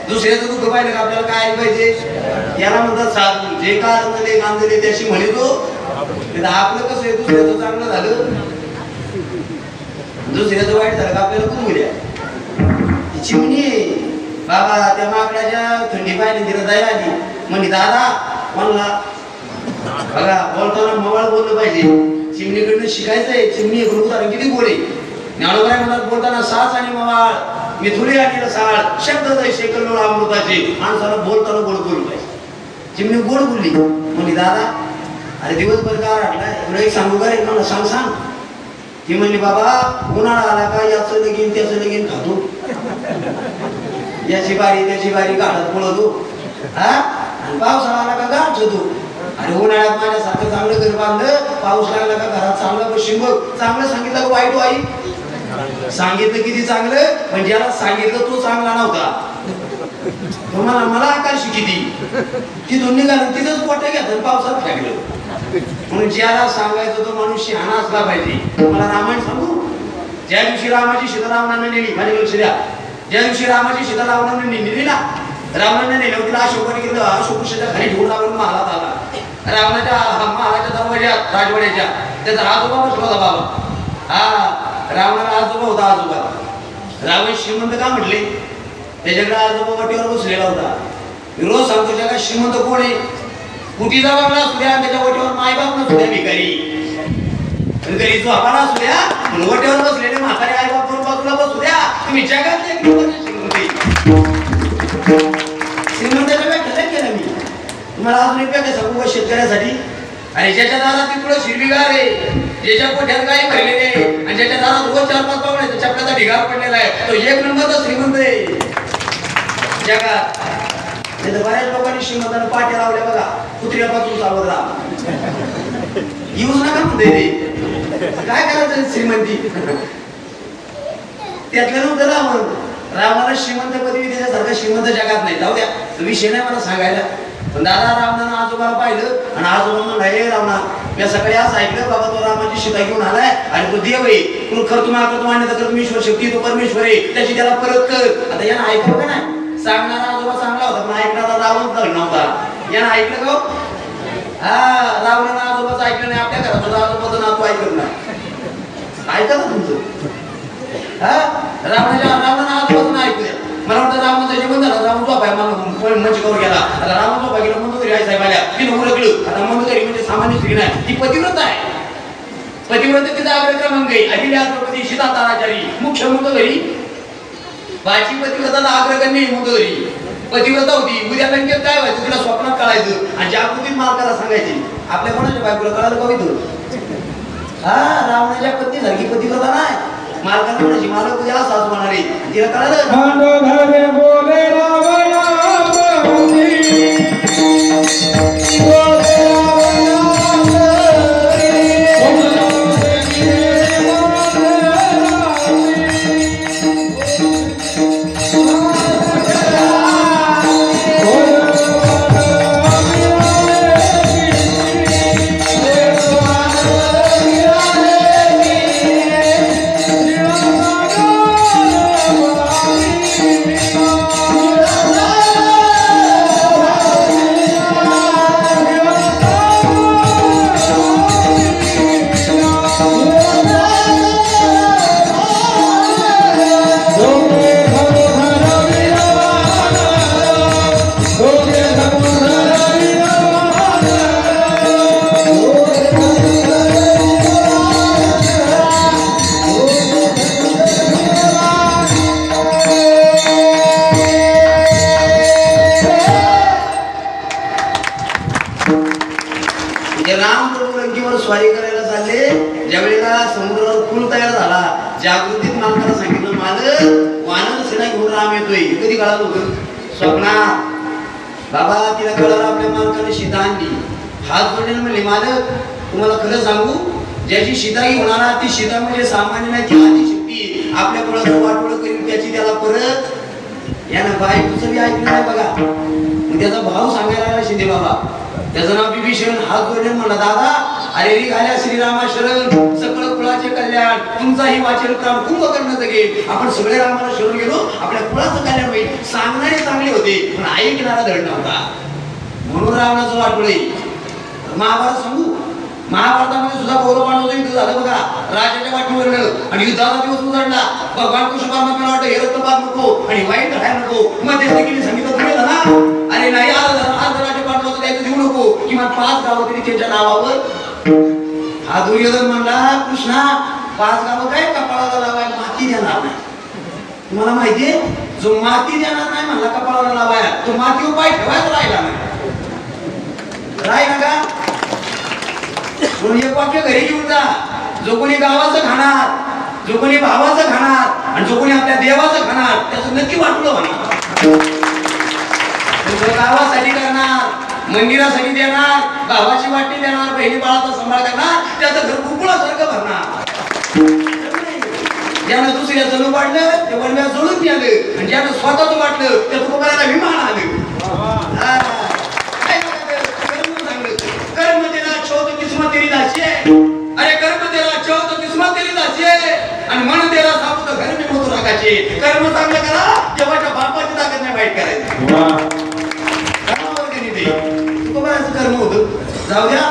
दुसऱ्याचं दुःख पाहिलं का आपल्याला काय पाहिजे? याला म्हणतात साधू. जे का आणले गांजले त्याशी म्हणतो. आपलं कसं आहे, दुसऱ्याचं चांगलं झालं दुसऱ्याचं वाईट झालं का आपल्याला खूप उद्या. चिमणी बाबा त्या माकडाच्या थंडी पाहिली, तिला दया आली. म्हणजे दादा म्हणला बघा बोलताना मवाळ बोललं पाहिजे. चिमणीकडनं शिकायचंय. चिमणी एक उदाहरण किती गोडे. ज्ञानोबा म्हणतात बोलताना सास आणि मवाळ मिथुली आणि रसाळ शब्द जैसे कल्लोळ अमृताचे. माणसाला बोलताना गोड बोलू पाहिजे. चिमणी गोड बोलली. म्हणली दादा अरे दिवसभर का राखलाय, तुला एक सांगू का? एक मला सांग सांग. ती म्हणली बाबा उन्हाळा आला का याचं लगीन त्याचं लगीन खातो. याची बारी त्याची बारी गाठात पळतो हा आणि पावसाळा आला का गाठ होतो. आणि उन्हाळ्यात माझ्यासारखं चांगलं घर बांधलं, पाऊस लागला का घरात चांगलं बसून बघ. चांगलं सांगितलं का वाईट आई? सांगितलं किती चांगलं, पण ज्याला सांगितलं तो चांगला नव्हता. तुम्हाला मला आकाश किती ती दोन्ही घालून तिथंच पोट्या घेतात पावसात टाकलं. म्हणून ज्याला सांगायचं तो माणूस शहाणा असला पाहिजे. मला रामायण सांगू. ज्या दिवशी रामाची सीता रावणाने नेली, माझ्या लक्ष द्या, ज्या दिवशी रामाची सीता रावणाने नेली ना, रावणाने नेलं तिला अशोकाने केलं, अशोकशाच्या खाली घेऊन रावण महालात आला. रावणाच्या महालाच्या दरवाज्यात राजवाड्याच्या त्याचा आजोबा बसला होता बाबा. हा रावणाला आजोबा होता. आजोबा रावण श्रीमंत का म्हटले? त्याच्याकडे आजोबा वाटेवर बसलेला होता. मी रोज सांगतो जगात श्रीमंत कोण आहे? कुटीचा बंगला असू द्या, त्याच्या वाटेवर मायबाप नसू द्या, भिकारी घरी झोपाला असू द्या, वाटेवर बसलेले म्हातारे आईबाप दोन बाजूला बसू द्या. तुम्ही जगातले एक नंबरचे श्रीमंताच्या व्याख्या केलं मी तुम्हाला. अजून एक व्याख्या सांगू का शेतकऱ्यासाठी? आणि ज्याच्या दारात ती तुळस हिरवीगार आहे, ज्याच्या पोट्यात गाई भरलेली आहे, आणि ज्याच्या दारात रोज 4-5 पाहुणे चपल्याचा ढिगार पडलेला आहे, तो एक नंबरचा श्रीमंत आहे जगात. बऱ्याच लोकांनी श्रीमंताने पाट्या लावल्या बघा, कुत्र्यापासून सावध राहा. येऊच नका म्हणते ते. काय करायचं श्रीमंती? त्यातलं नव्हतं रावण. रावणाला श्रीमंत पदवी त्याच्यासारखा श्रीमंत जगात नाही. जाऊ द्या, विषय नाही मला सांगायला. पण दादा रावणानं आजोबाला पाहिलं आणि आजोबा म्हणला, हे रावणा, मी सकाळी असं ऐकलं बाबा तो रामाची सीता घेऊन आलाय आणि तो देव आहे, तू खरं तुम्हाला करतो मान्यता कर, ईश्वर शक्ती तो परमेश्वर आहे, त्याची त्याला परत कर. आता यानं ऐकलं का नाही? सांगणारा आजोबा चांगला होता, पण ऐकणारा रावण नव्हता. यानं ऐकलं का? हा रावणानं आजोबाचं ऐकलं नाही. आपल्या घरात होता आजोबाचं नातू ऐकलं नाही. ऐका ना तुमचं. हा रावणानं आजोबाचं ऐकलं. मला वाटतं रावणाचं जेवण झालं, रावण झोपाय मंचकावर गेला. आता रावण झोपा गेला, मंदोदरी आई साहेब आल्या, तिनं उरकलं. आता मंदोदरी म्हणजे सामान्य स्त्री नाही, ती पतिव्रत आहे. पतिव्रत तिचा अग्रक्रमांक आहे. अहिल्या द्रौपदी सीता ताराचारी मुख्य मंदोदरी. बाची पतिव्रताचा अग्रगण्य मंदोदरी पतिव्रता होती. उद्या बँकेत काय व्हायचं तिला स्वप्नात कळायचं आणि जागृतीत मालकाला सांगायची. आपल्या कोणाच्या बायकोला कळालं का होतं? हा रावणाच्या पत्नी सारखी पतिव्रता नाही. मालकाला म्हणायची मालक उद्या असाच होणार आहे, तिला कळालं. स्वारी करायला चालले, ज्यावेळेला समुद्रावर पूल तयार झाला, जागृतीत मालकाला सांगितलं, मालक वानर सेना घेऊन राम येतोय. कधी कळालं होतं? स्वप्नात. बाबा तिला कळालं आपल्या मालकाने सीता आणली. हात जोडले म्हणले, मालक तुम्हाला खरं सांगू, ज्याची सीता होणार ती सीता म्हणजे सामान्य नाही, ती आदिशक्ती. आपल्या मुलाचं वाटोळं करीन त्याची त्याला परत. यानं बायकोचं बी ऐकलं नाही बघा. मग त्याचा भाव सांगायला लागला शिंदे बाबा. त्याचं नाव विभीषण. हात जोडले म्हणला, दादा अरे री घाल्या श्रीरामा शरण, सकळ कुळाचे कल्याण, तुमचाही वाचेल प्राण कुंभकर्ण जगेल. आपण सगळे रामाला शरण गेलो, आपल्या कुळाचं कल्याण होईल. सांगणारे चांगले होते पण ऐकणारा धड नव्हता, म्हणून रावणाचं वाटोळे. महाभारत सांगू, महाभारतामध्ये सुद्धा कौरव पांडवाचं युद्ध झालं बघा, राजाच्या वाटेवरनं. आणि युद्धाचा दिवस उजाडला. भगवान कृष्ण परमात्म्याला वाटतं हे रक्त पाप नको आणि वाईट घडायला नको. मध्यस्थी केली, सांगितलं तुम्ही ना, अरे नाही आज राजा पांडवाचं द्यायचं देऊ नको, किमान 5 गावं तरी त्यांच्या नावावर. हा दुर्योधन म्हणला, कृष्णा 5 गावं काय कपाळाला लावाय, माती देणार नाही. तुम्हाला माहितीये, जो माती देणार नाही म्हणला कपाळाला लावाय, तो माती उपाय ठेवायचा राहिला नाही. राहिला का? म्हणून एक वाक्य घरी घेऊन जा. जो कोणी गावाचं खाणार, जो कोणी भावाचं खाणार आणि जो कोणी आपल्या देवाचं खाणार, त्याचं नक्की वाटलं म्हणा. गावासाठी करणार, मंदिरासाठी देणार, भावाची वाटणी देणार, बहिणी बाळाचा सांभाळ करणार, त्याचं घर कुकुळासारखं भरणार. ज्यानं दुसऱ्याचं न वाढलं ते वनव्या जोडून गेलं आणि ज्यानं स्वतःच वाटलं त्या तुकोबाराला विमान आलं. कर्म तेरा छो तो किस्मत तेरी दासी है. अरे कर्म तेरा छो तो किस्मत तेरी दासी है आणि मन तेरा साबूत घर मी मोतो रागाचे. कर्म चांगलं करा, जेव्हाच्या बापाची ताकद नाही वाईट करायचं. तुकोबाराचं कर्म होतं, जाऊ द्या.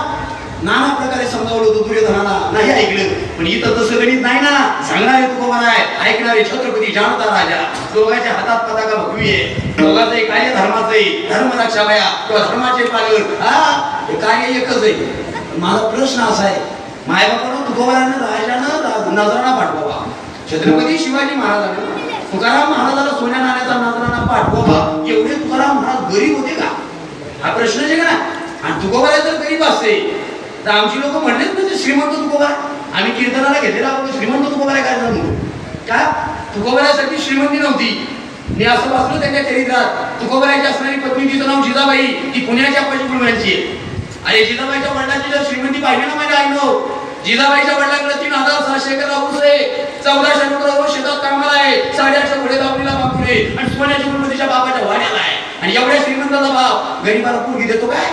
नाना प्रकारे समजावलं होतं दुर्योधनाला, नाही ऐकलं. पण इथं तसं गणित नाही ना. सांगणारे तुकोबार आहे, ऐकणारे छत्रपती जानता राजा. दोघांच्या हातात पताका भगवी आहे, दोघांचंही कार्य धर्माचंही, धर्म रक्षावया किंवा धर्माचे पालन, हे कार्य एकच आहे. माझा प्रश्न असा आहे, मायबापानं तुकोबारानं राजानं नजराणा पाठवावा, छत्रपती शिवाजी महाराजांना तुकाराम महाराजाला सोन्या नाण्याचा नजराणा पाठवावा. एवढे तुकाराम महाराज गरीब होते का? हा प्रश्न आहे का? आणि तुकोबार जर गरीब असते तर आमची लोक म्हणलेच म्हणजे श्रीमंत तुकोबार. आम्ही कीर्तनाला घेतलेला श्रीमंत तुकोबार काय म्हणून का? तुकोबारासाठी श्रीमंती नव्हती. मी असं वाचलं त्यांच्या चरित्रात, तुकोबाराची असणारी पत्नी, तिचं नाव जिजाबाई, ती पुण्याच्या पशुकुलवांची आहे. अरे जिजाबाईच्या वडिलांची जर श्रीमंती पाहिली ना माझ्या आईनं, जिजाबाईच्या वडिलांकडे 3600 एकर ऊस आहे, 1400 एकर शेतात कामाला आहे, 850 घोडे दावणीला बांधले आणि सोन्याच्या गुलमतीच्या बाबाच्या वाड्याला आहे. आणि एवढ्या श्रीमंताचा भाव गरीबाला पोरगी देतो काय?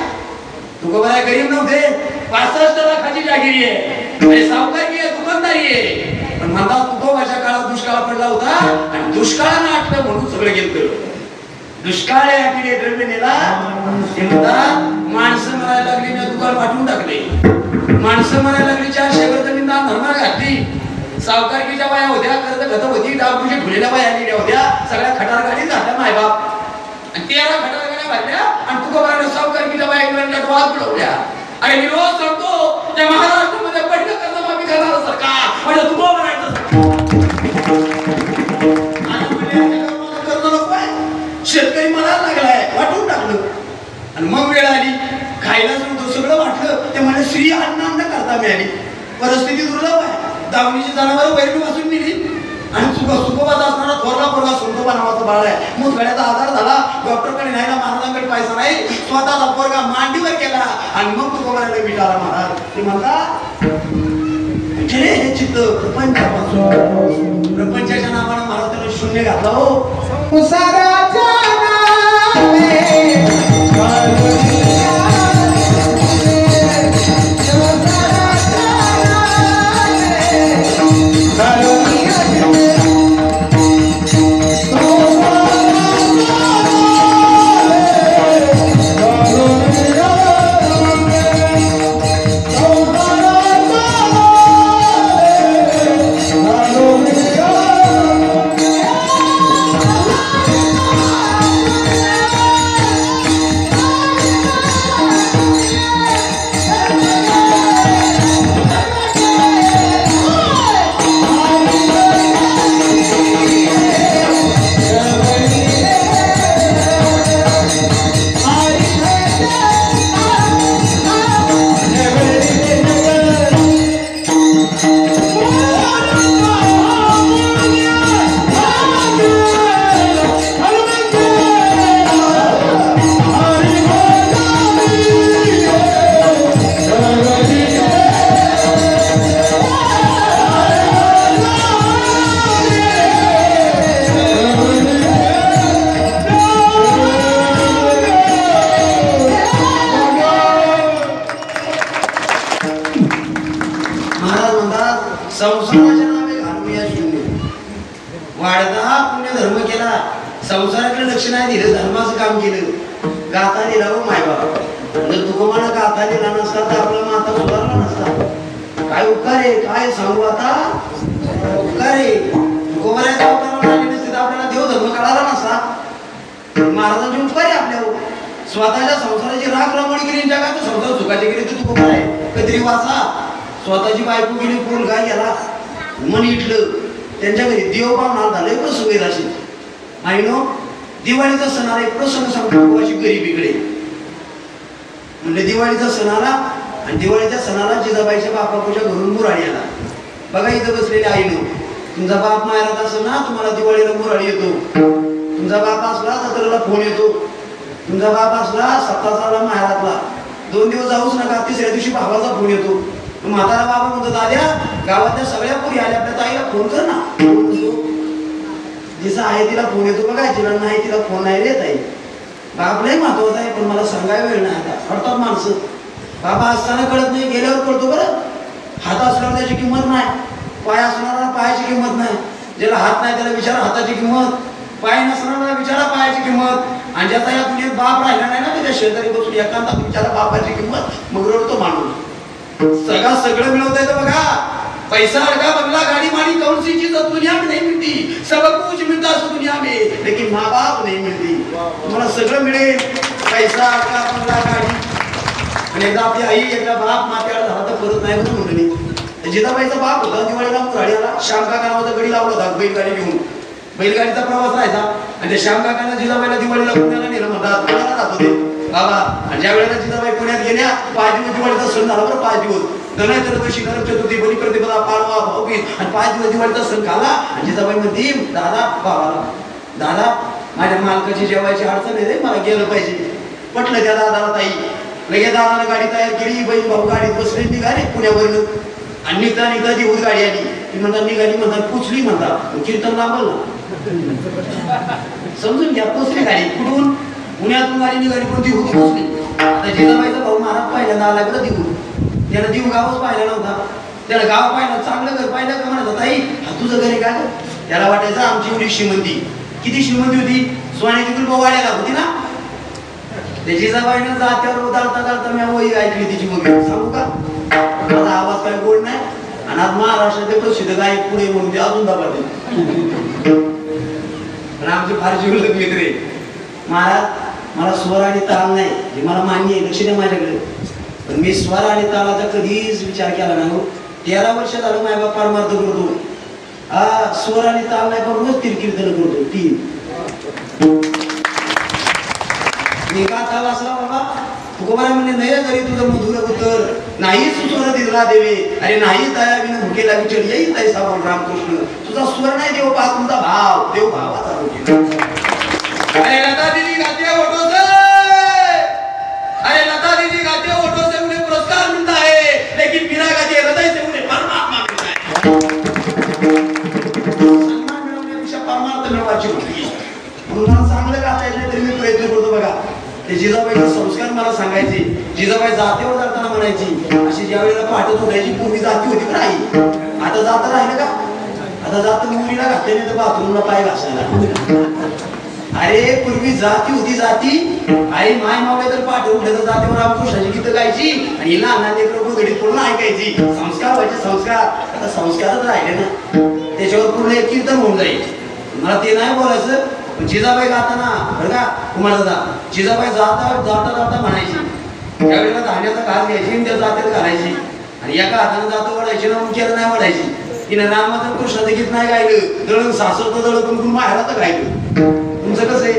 तुकोबारा गरीब नव्हते, 65 लाखाची जागिरी आहे, सावकारी आहे, दुकानदारी आहे. पण म्हणतात तुकोबाच्या काळात दुष्काळ पडला होता आणि दुष्काळानं आटलं म्हणून सगळं गेलं. दुष्काळ आटले, द्रव्य नेला. ते म्हणतात माणसं मरायला लागली, मी दुकान वाटून टाकले. माणसं मरायला लागली, 400 एकर जमीन दान धर्माला घातली. सावकारकीच्या बाया होत्या, कर्ज घत होती, डाबूच्या ठुलेल्या बाया आलेल्या होत्या, सगळ्या खटार गाडी झाल्या मायबाप. 13 खटार गाड्या भरल्या आणि तुकोबाराने सावकारकीच्या बाया डोळ्यात बुडवल्या. अरे मी रोज सांगतो, त्या महाराष्ट्रामध्ये पहिलं कर्जमाफी करणारं सरकार म्हणजे तुकोबाराचं सरकार. कर्ज नको आहे, शेतकरी मरायला लागलाय, वाटून टाकलं. आणि मग वेळ आली, खायलाच नव्हतं, सगळं वाटलं. ते म्हणे श्री अन्न करता मिळाली. परिस्थिती दुर्लभ आहे, दावणीची जनावरं वैरी वाचून नेली. आणि तुकोबाचा असणारा थोरला पोरगा सोनटोबा नावाचा बाळ आहे, मग गळ्याचा आजार झाला, डॉक्टरकडे न्यायला महाराजांकडे पैसा नाही, स्वतःचा पोरगा मांडीवर गेला आणि मग तुकोबाला विचारला महाराज. ते म्हणतात हे चित्त प्रपंचापासून, प्रपंचाच्या नावानं महाराजांना शून्य घातला. हो संसाराच्या नावे घालूया शून्य. वाढता पुण्य धर्म केला, संसाराकडे लक्ष नाही दिलं, धर्माचं काम केलं. गाथा दिला हो मायबाप. जर तुकोबानं गाथा दिला नसता तर आपला माता सुधारला नसता. काय उपकार आहे, काय सांगू आता. उपकार आहे, तुकोबाच्या अवतारावर आले नसते तर आपल्याला देव धर्म कळाला नसता. महाराजांचे उपकार आहे आपल्यावर. स्वतःच्या संसाराची राख रमण केली, जगात संसार सुखाचे केले तर तुकोबार आहे. कधीतरी वाचा, स्वतःची बायको गेली, पोल काय गेला मन इटलं, त्यांच्या घरी देव पाहुणा झालं. प्रसंग अशी आईनो, दिवाळीचा सण आला, एक प्रसंग सांगतो. अशी गरीबीकडे म्हणजे दिवाळीचा सण आला आणि दिवाळीच्या सणाला जिजाबाईच्या बापाच्या घरून मुराळी आला. बघा इथं बसलेल्या आईनो, तुमचा बाप माहेरात असं ना, तुम्हाला दिवाळीला मुराळी येतो. तुमचा बाप असला जत्रेला फोन येतो, तुमचा बाप असला सप्ताहाला माहेरातला 2 दिवस जाऊच नका, तिसऱ्या दिवशी भावाचा फोन येतो. म्हातारा बाबा म्हणतो दाद्या गावातल्या सगळ्या पोरी आल्या, आपल्या ताईला फोन कर ना. जिचा आहे तिला फोन येतो बघा, जिला नाही तिला फोन नाही रे ताई. बाप लय महत्वाचा आहे, पण मला सांगायला वेळ नाही. आता अर्थात माणसं बाबा असताना कळत नाही, गेल्यावर कळतो. बरं हात असल्यावर त्याची किंमत नाही, पाय असणारा पायाची किंमत नाही. ज्याला हात नाही त्याला विचारा हाताची किंमत, पाय नसणारा विचारा पायाची किंमत. आणि ज्याचा या दुनियेत बाप राहिला नाही ना, त्याच्या शेजारी बसून एकांतात विचारा बापाची किंमत. मग रडतो माणूस. सगळं मिळवता येतं बघा, पैसा अडका बंगला गाड़ी माड़ी कौन सी चीज दुनिया में नहीं मिलती, सब कुछ मिलता है दुनिया में, लेकिन माँ बाप नहीं मिलती. तुम्हाला सगळं मिळेल, पैसा अडका बंगला गाडी. आणि एकदा आपली आई एकदा बाप मात्याला झाला तर परत नाही म्हणून म्हणली. जिजाबाईचा बाप होता, दिवाळीला मुराडीला श्याम काका नावाचा गडी लावला होता बैलगाडी घेऊन. बैलगाडीचा प्रवास राहायचा आणि त्या श्याम काकांना जिजाबाईला दिवाळीला पुण्याला नेलं म्हणतात. पुण्याला राहत होते बाबा. आणि ज्या वेळेला जिजाबाई पुण्यात गेल्या 5 दिवस दिवाळीचा सण झाला. बरं 5 दिवस धनय चतुर्थी नरक चतुर्थी बलिप्रतिपदा पाडवा भाऊबीज आणि 5 दिवस दिवाळीचा सण खाला. आणि जिजाबाई म्हणती दादा बाबाला, दादा माझ्या मालकाची जेवायची अडचण आहे रे, मला गेलं पाहिजे. पटलं त्या दादाला. ताई लगेच दादाला गाडी तयार केली, बहीण भाऊ गाडीत बसले, निघाले पुण्यावरून. आणि निघता दिवस गाडी आली. ती म्हणतात निघाली, म्हणतात पुचली, म्हणतात कीर्तन लांबल ना, समजून घ्या. पोचली गाडी कुठून, पुण्यातून गाडी निघाली, पण ती होती पोचली. आता जिजाबाईचा भाऊ महाराज पहिल्यांदा आला बरं दिवून. त्याला दिव गावच पाहिला नव्हता. त्याला गाव पाहिलं, चांगलं घर पाहिलं का म्हणत होता, आई हा तुझं घर आहे का? त्याला वाटायचं आमची एवढी श्रीमंती. किती श्रीमंती होती, सोन्याची कुलप वाड्याला होती ना. त्या जिजाबाईनं जात्यावर उदारता करता मी वही ऐकली तिची. मग सांगू का, माझा आवाज काय गोड नाही. आणि आज महाराष्ट्राचे प्रसिद्ध गायक पुणे म्हणून ते अजून दाबाते. पण आमचे फार जीवलग मित्र आहे. महाराज मला स्वर आणि ताल नाही हे मला मान्य आहे, लक्ष द्या माझ्याकडे. पण मी स्वर आणि तालाचा कधीच विचार केला नाही. 13 वर्ष झालं माझ्या बाप परमार्थ करतो. हा स्वर आणि ताल नाही, पण रोज कीर्तन करतो. 3 निघा ताल असला बाबा. तुकोबारा म्हणजे नाही जरी तुझं मधुर उतर नाही सुचवलं दिला देवे, अरे नाही दया विन भुकेला विचार येईल तैसा बोल रामकृष्ण. तुझा स्वर नाही देव पा, तुमचा भाव देव भावाचा. अरे लता दीदी गाते ओटो से, अरे लता दीदी गाते ओटो से उन्हें पुरस्कार मिलता है, लेकिन मीरा गाते हृदय से उन्हें परमात्मा मिलता है. सन्मान मिळवण्यापेक्षा परमार्थ मिळवायची होती. म्हणून चांगलं गाता येत नाही तरी मी प्रयत्न करतो बघा. ते जिजाबाईचे संस्कार मला सांगायचे. जिजाबाई जातेवर जाताना म्हणायची, अशी ज्या वेळेला पाठत उठायची पूर्वी जाती होती पण आई. आता जाता राहिलं का? आता जात मुलीला घातले नाही तर बाथरूमला पाय घासायला. अरे पूर्वी जाती होती, जाती. आई माय मावले तर पाठ उठले तर जातीवर रामकृष्णाची गीतं गायची आणि लहान लेकरं घडीत पडून ऐकायची. संस्कार व्हायचे संस्कार. आता संस्कारच राहिले ना, त्याच्यावर पूर्ण एक कीर्तन होऊन जाईल. मला ते नाही बोलायचं. जिजाबाई गाताना बरं का कुमार दादा, जिजाबाई जाता जाता जाता म्हणायची. त्यावेळेला धान्याचा घास घ्यायची आणि त्या जात्यात घालायची आणि एका हाताने जातं वडायची ना, उंच्याला नाही वडायची. तिने रामाचं कृष्णाचं गीत नाही गायलं, दळण सासरचं दळण पण माहेराचं गायलं. तुमचं कसं आहे,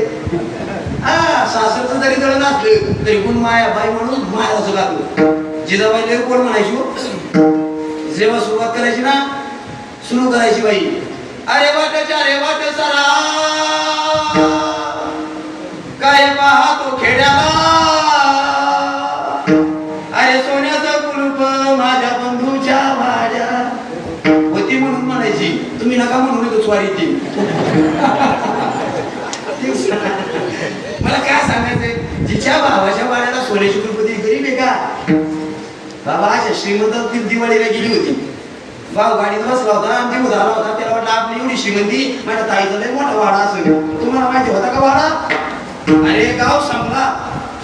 हा सासरचं जरी दळण असलं तरी कोण माया बाई म्हणून माहेराचं गातं. जिजाबाई लय कोण म्हणायची हो, जेव्हा सुरुवात करायची ना, सुरू करायची बाई, अरे वाटच्या रे वाट सरा काय पाहतो खेड्याला, अरे सोन्याचं कुलूप माझ्या बंधूच्या भाड्या होती म्हणून म्हणायची. तुम्ही नका म्हणून येतो स्वारी ती. मला काय सांगायचंय, जिच्या भावाच्या भाड्याला सोन्याची कुलपती गरीब आहे का बाबा. अशा श्रीमंत दिवाळीला गेली होती. भाऊ गाडीत बसला होता आणि देऊ झाला होता. त्याला वाटलं आपली एवढी श्रीमंती माझ्या ताईचा लय मोठा वाडा असेल. तुम्हाला माहिती होता का वाडा? अरे गाव संपला.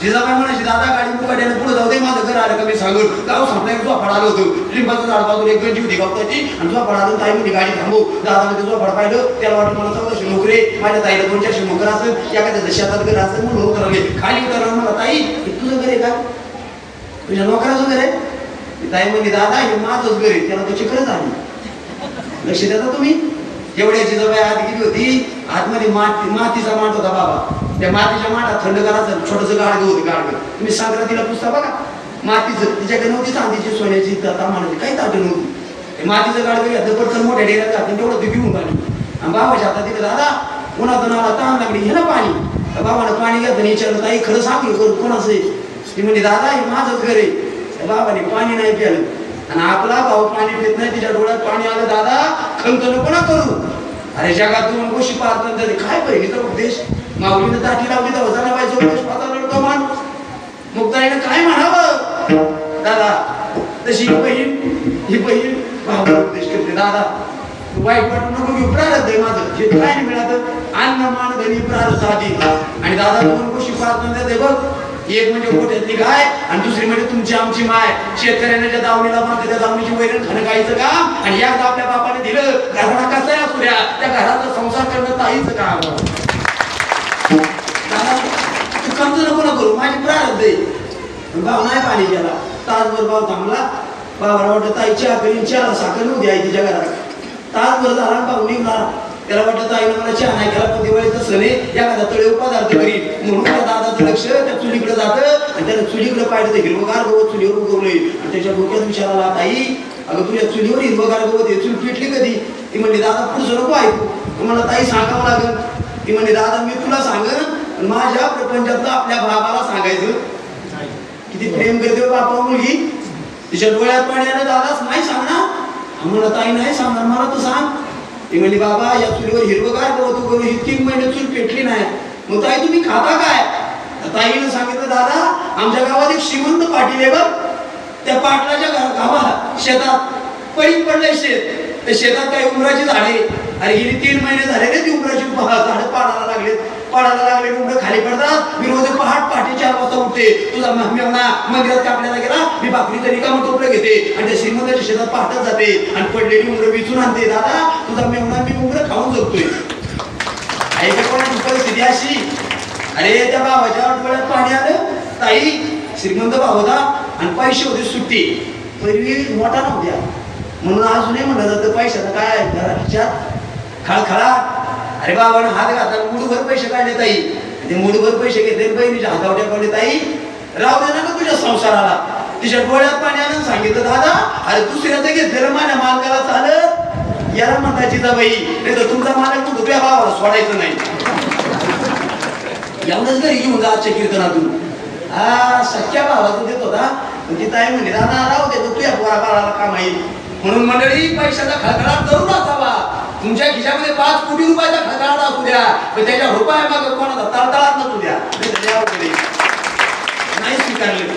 जिजाबाई म्हणायची दादा गाडी मुकाट्याने पुढे जाऊ दे, माझं घर आलं का मी सांगू. गाव संपला, एक झोपाड आलं होतं. लिंबाचं झाड बाजूला एक गंजी होती गावताची आणि झोपाड आलं. ताई म्हणजे गाडी थांबू. दादा म्हणजे झोपाड पाहिलं. त्याला वाटलं मला 1400 नोकरी, माझ्या ताईला 200-400 नोकर असेल, एखाद्या शेतात घर असेल म्हणून उतरवले. खाली उतरवलं. मला ताई तुझं घर आहे का? तुझ्या नोकराचं घर आहे? ताई म्हणजे दादा हे माझंच घर आहे. त्याला त्याची खरंच आली. लक्ष देता तुम्ही? एवढ्या जिजाबाई आत गेली होती. आतमध्ये मातीचा माठ होता बाबा. त्या मातीच्या माठात थंड करायचं छोटंसं गाडगं होतं. गाडगं तुम्ही संक्रांतीला पुसता बघा मातीचं. तिच्याकडे नव्हती चांदीची सोन्याची तामानाची काही ताट नव्हती. मातीचं गाडगं घेतलं पटकन मोठ्या डेऱ्यात घातलं, तेवढं ती घेऊन आली आणि बाबाच्या हातात दिलं. दादा उन्हात नाला ताण लागली घे ना पाणी. बाबानं पाणी घेतलं आणि विचारलं ताई खरं सांग कोणाचं आहे. ती म्हणजे दादा हे माझंच घर आहे. बाबाने पाणी नाही प्यालं आणि आपला भाऊ पाणी पित नाही तिच्या डोळ्यात पाणी आलं. दादा खंत नको ना करू. अरे जगात दोन गोष्टी पाहतात काय बहिणीचा उपदेश. माऊलीनं दाटी लावली तर वजाना व्हायचा उपदेश पाहता लढतो मान. मुक्ताईनं काय म्हणावं दादा. तशी ही बहीण भावाला उपदेश करते. दादा वाईट वाटू नको घेऊ प्रारब्ध आहे माझं. जे काय नाही मिळालं अन्न मान धनी प्रारब्ध आधी. आणि दादा दोन गोष्टी पाहतात ते बघ. एक म्हणजे गोठ्यातली गाय आणि दुसरी म्हणजे तुमची आमची माय. शेतकऱ्याने ज्या दावणीला मारते त्या दावणीची वैरण खाणं गायचं काम. आणि एकदा आपल्या बापाने दिलं घराला कसं आहे असू द्या त्या घराचा संसार करणं ताईचं काम. तू कमजोर नको ना करू माझी प्रारब्ध आहे. भाव नाही पाणी गेला तासभर भाव थांबला. बाबाला वाटतं ताई चहा करीन चहाला साखर नव्हती आई तिच्या घरात. तासभर झाला भाऊ निघला. त्याला वाटतं ताईनं मला चहा नाही केला पण दिवाळीचं सण आहे एखादा तळेव पदार्थ करीन म्हणून त्या दादाचं लक्ष त्या चुलीकडे जातं आणि त्याला चुलीकडे पाहिजे ते हिरवगार गवत चुलीवर उगवलंय. आणि त्याच्या डोक्यात विचार आला ताई अगं तुझ्या चुलीवर हिरवगार गवत आहे चूल पेटली कधी. ती म्हणली दादा पुढचं नको ऐकू तुम्हाला ताई सांगावं लागेल. ती म्हणली दादा मी तुला सांगन माझ्या प्रपंचातलं आपल्या बाबाला सांगायचं. किती प्रेम करते बापा मुलगी. तिच्या डोळ्यात पाणी आलं. दादाच नाही सांगणार. म्हणलं ताई नाही सांगणार मला तू सांग. ती म्हणली बाबा या चुलीवर हिरवगार गवत उगवलं ही 3 महिने चूल पेटली नाही. मग ताई तुम्ही खाता काय. ताईनं सांगितलं दादा आमच्या गावात एक श्रीमंत पाटील आहे बघ. त्या पाटलाच्या गावात शेतात पडीक पडलंय शेत. त्या शेतात काही उमराची झाडे अरे गेली 3 महिने झाले रे ती उमराची झाडं पाडायला लागले उमरं खाली पडतात. मी रोज पहाटे 4 वाजता उठते. तुझा मेवणा मंदिरात कापण्याला गेला मी भाकरी तरी का टोपलं घेते आणि त्या श्रीमंताच्या शेतात पहाटच जाते आणि पडलेली उमरं विचून आणते. दादा तुझा मेवणा मी उमरं खाऊन जगतोय. ऐका कोणाची परिस्थिती अशी. अरे त्या भावाच्या डोळ्यात पाणी आलं. ताई श्रीमंत भाव होता आणि पैसे होते सुट्टी. पहिली मोठा नव्हत्या म्हणून अजूनही म्हणलं जातं पैशाचा काय घरात खळखळा. अरे बाबानं हात घातला मुठभर पैसे काढले ताई. ते मुठभर पैसे घेतले बहिणीच्या हातावर टाकले. ताई राहू दे ना तुझ्या संसाराला. तिच्या डोळ्यात पाणी आलं सांगितलं दादा अरे दुसऱ्याचं घेतलेलं माझ्या मालकाला चालत याला म्हणता जिजाबाई नाही तर तुमचा मालक म्हणतो तुझ्या भावाला सोडायचं नाही. एवढंच घरी घेऊन जा आजच्या कीर्तनातून. हा सख्या भावाचं देत होता पण ती ताई म्हणली दादा राहू दे तुझ्या पोरा बाळाला काम आहे. म्हणून मंडळी पैशाचा खळखळाट जरूर असावा. तुमच्या खिशामध्ये 5 कोटी रुपयाचा खळखळाट असू द्या पण त्याच्या रुपया मागे कोणाचा तळतळाट नसू द्या. नाही स्वीकारलं.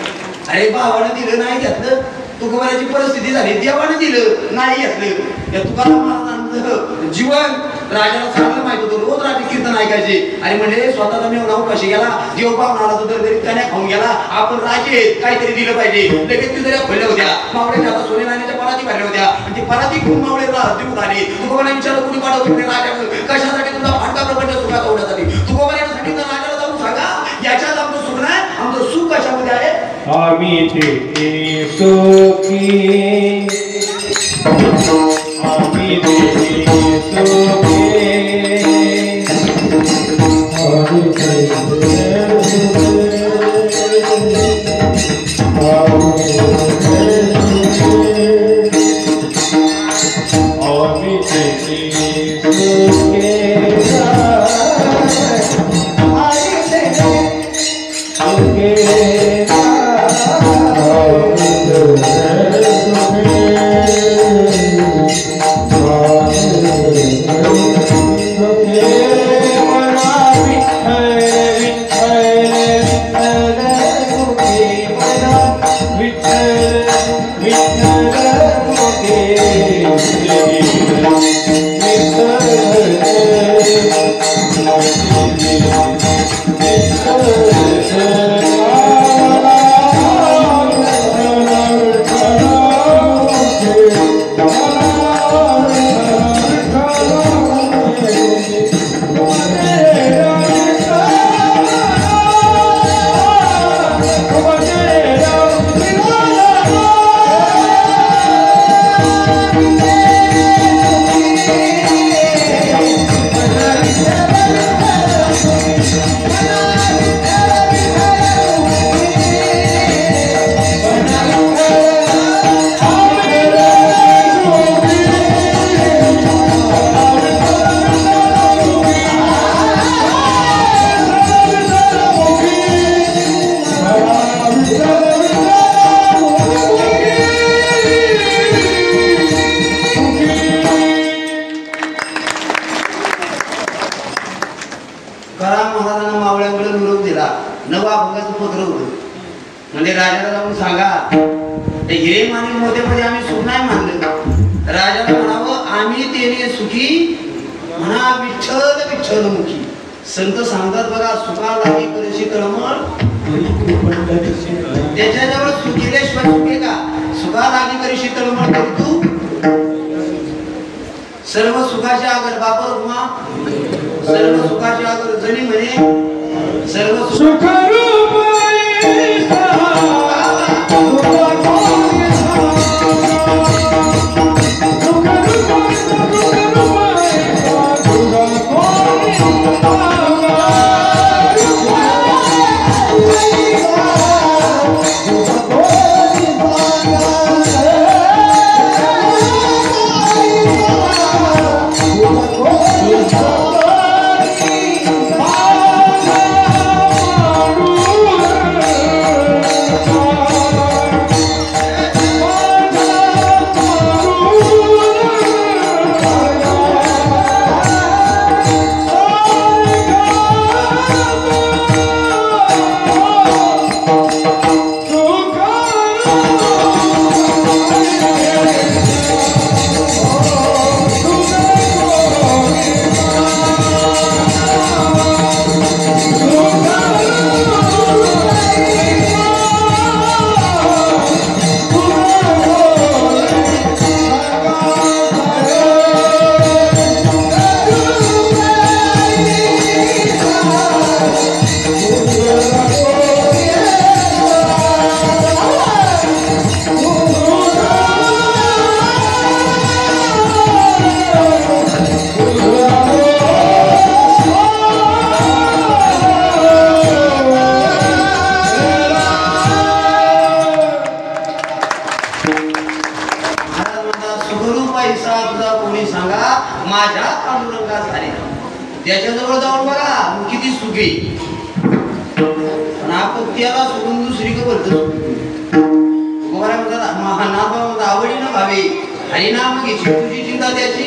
अरे भावानं दिलं नाही घेतलं. तुकोबाराची परिस्थिती झाली देवानं दिलं नाही घेतलं. या तुकाराम महाराजांचं जीवन राजाला चांगलं माहित होतं. रोज रात्री कीर्तन ऐकायचे आणि म्हणजे स्वतःचा मेवणा उपाशी गेला. देव पाहुणाला तर दरदरीत कण्या खाऊन गेला. आपण राजे काहीतरी दिलं पाहिजे. लगेच ती जरा खोलल्या होत्या. मावळ्याच्या हातात सोने नाण्याच्या पराती भरल्या होत्या आणि ती पराती घेऊन मावळेला देऊन आले. तुकोबाने विचारलं कुणी पाठवलं राजा कशासाठी तुमचा फाटका प्रपंच सुखाचा होण्यासाठी. तुकोबाने सांगितलं राजाला जाऊन सांगा याच्यात आमचं सुख नाही आमचं सुख कशामध्ये आहे. आम्ही ते सुखी आम्ही ते सुखी मध्ये आम्ही सुख नाही मानलं. राजाला म्हणावं आम्ही तेने सुखी म्हणा विठ्ठल विठ्ठल मुखी. संत सांगतात बघा सुखा लागी करशी तळमळ त्याच्याजवळ सुखिलेश्वर सुखे का सुखा लागी करशी तळमळ तरी तू सर्व सुखाचे आगर बापर उमा सर्व सुखाचे आगर जणी म्हणे सर्व सुख त्याच्याजवळ जाऊन बघा किती सुखी पण आपण त्याला सोडून दुसरी बोलतो आवडी ना भावे आणि नाम घ्यायची तुझी चिंता त्याची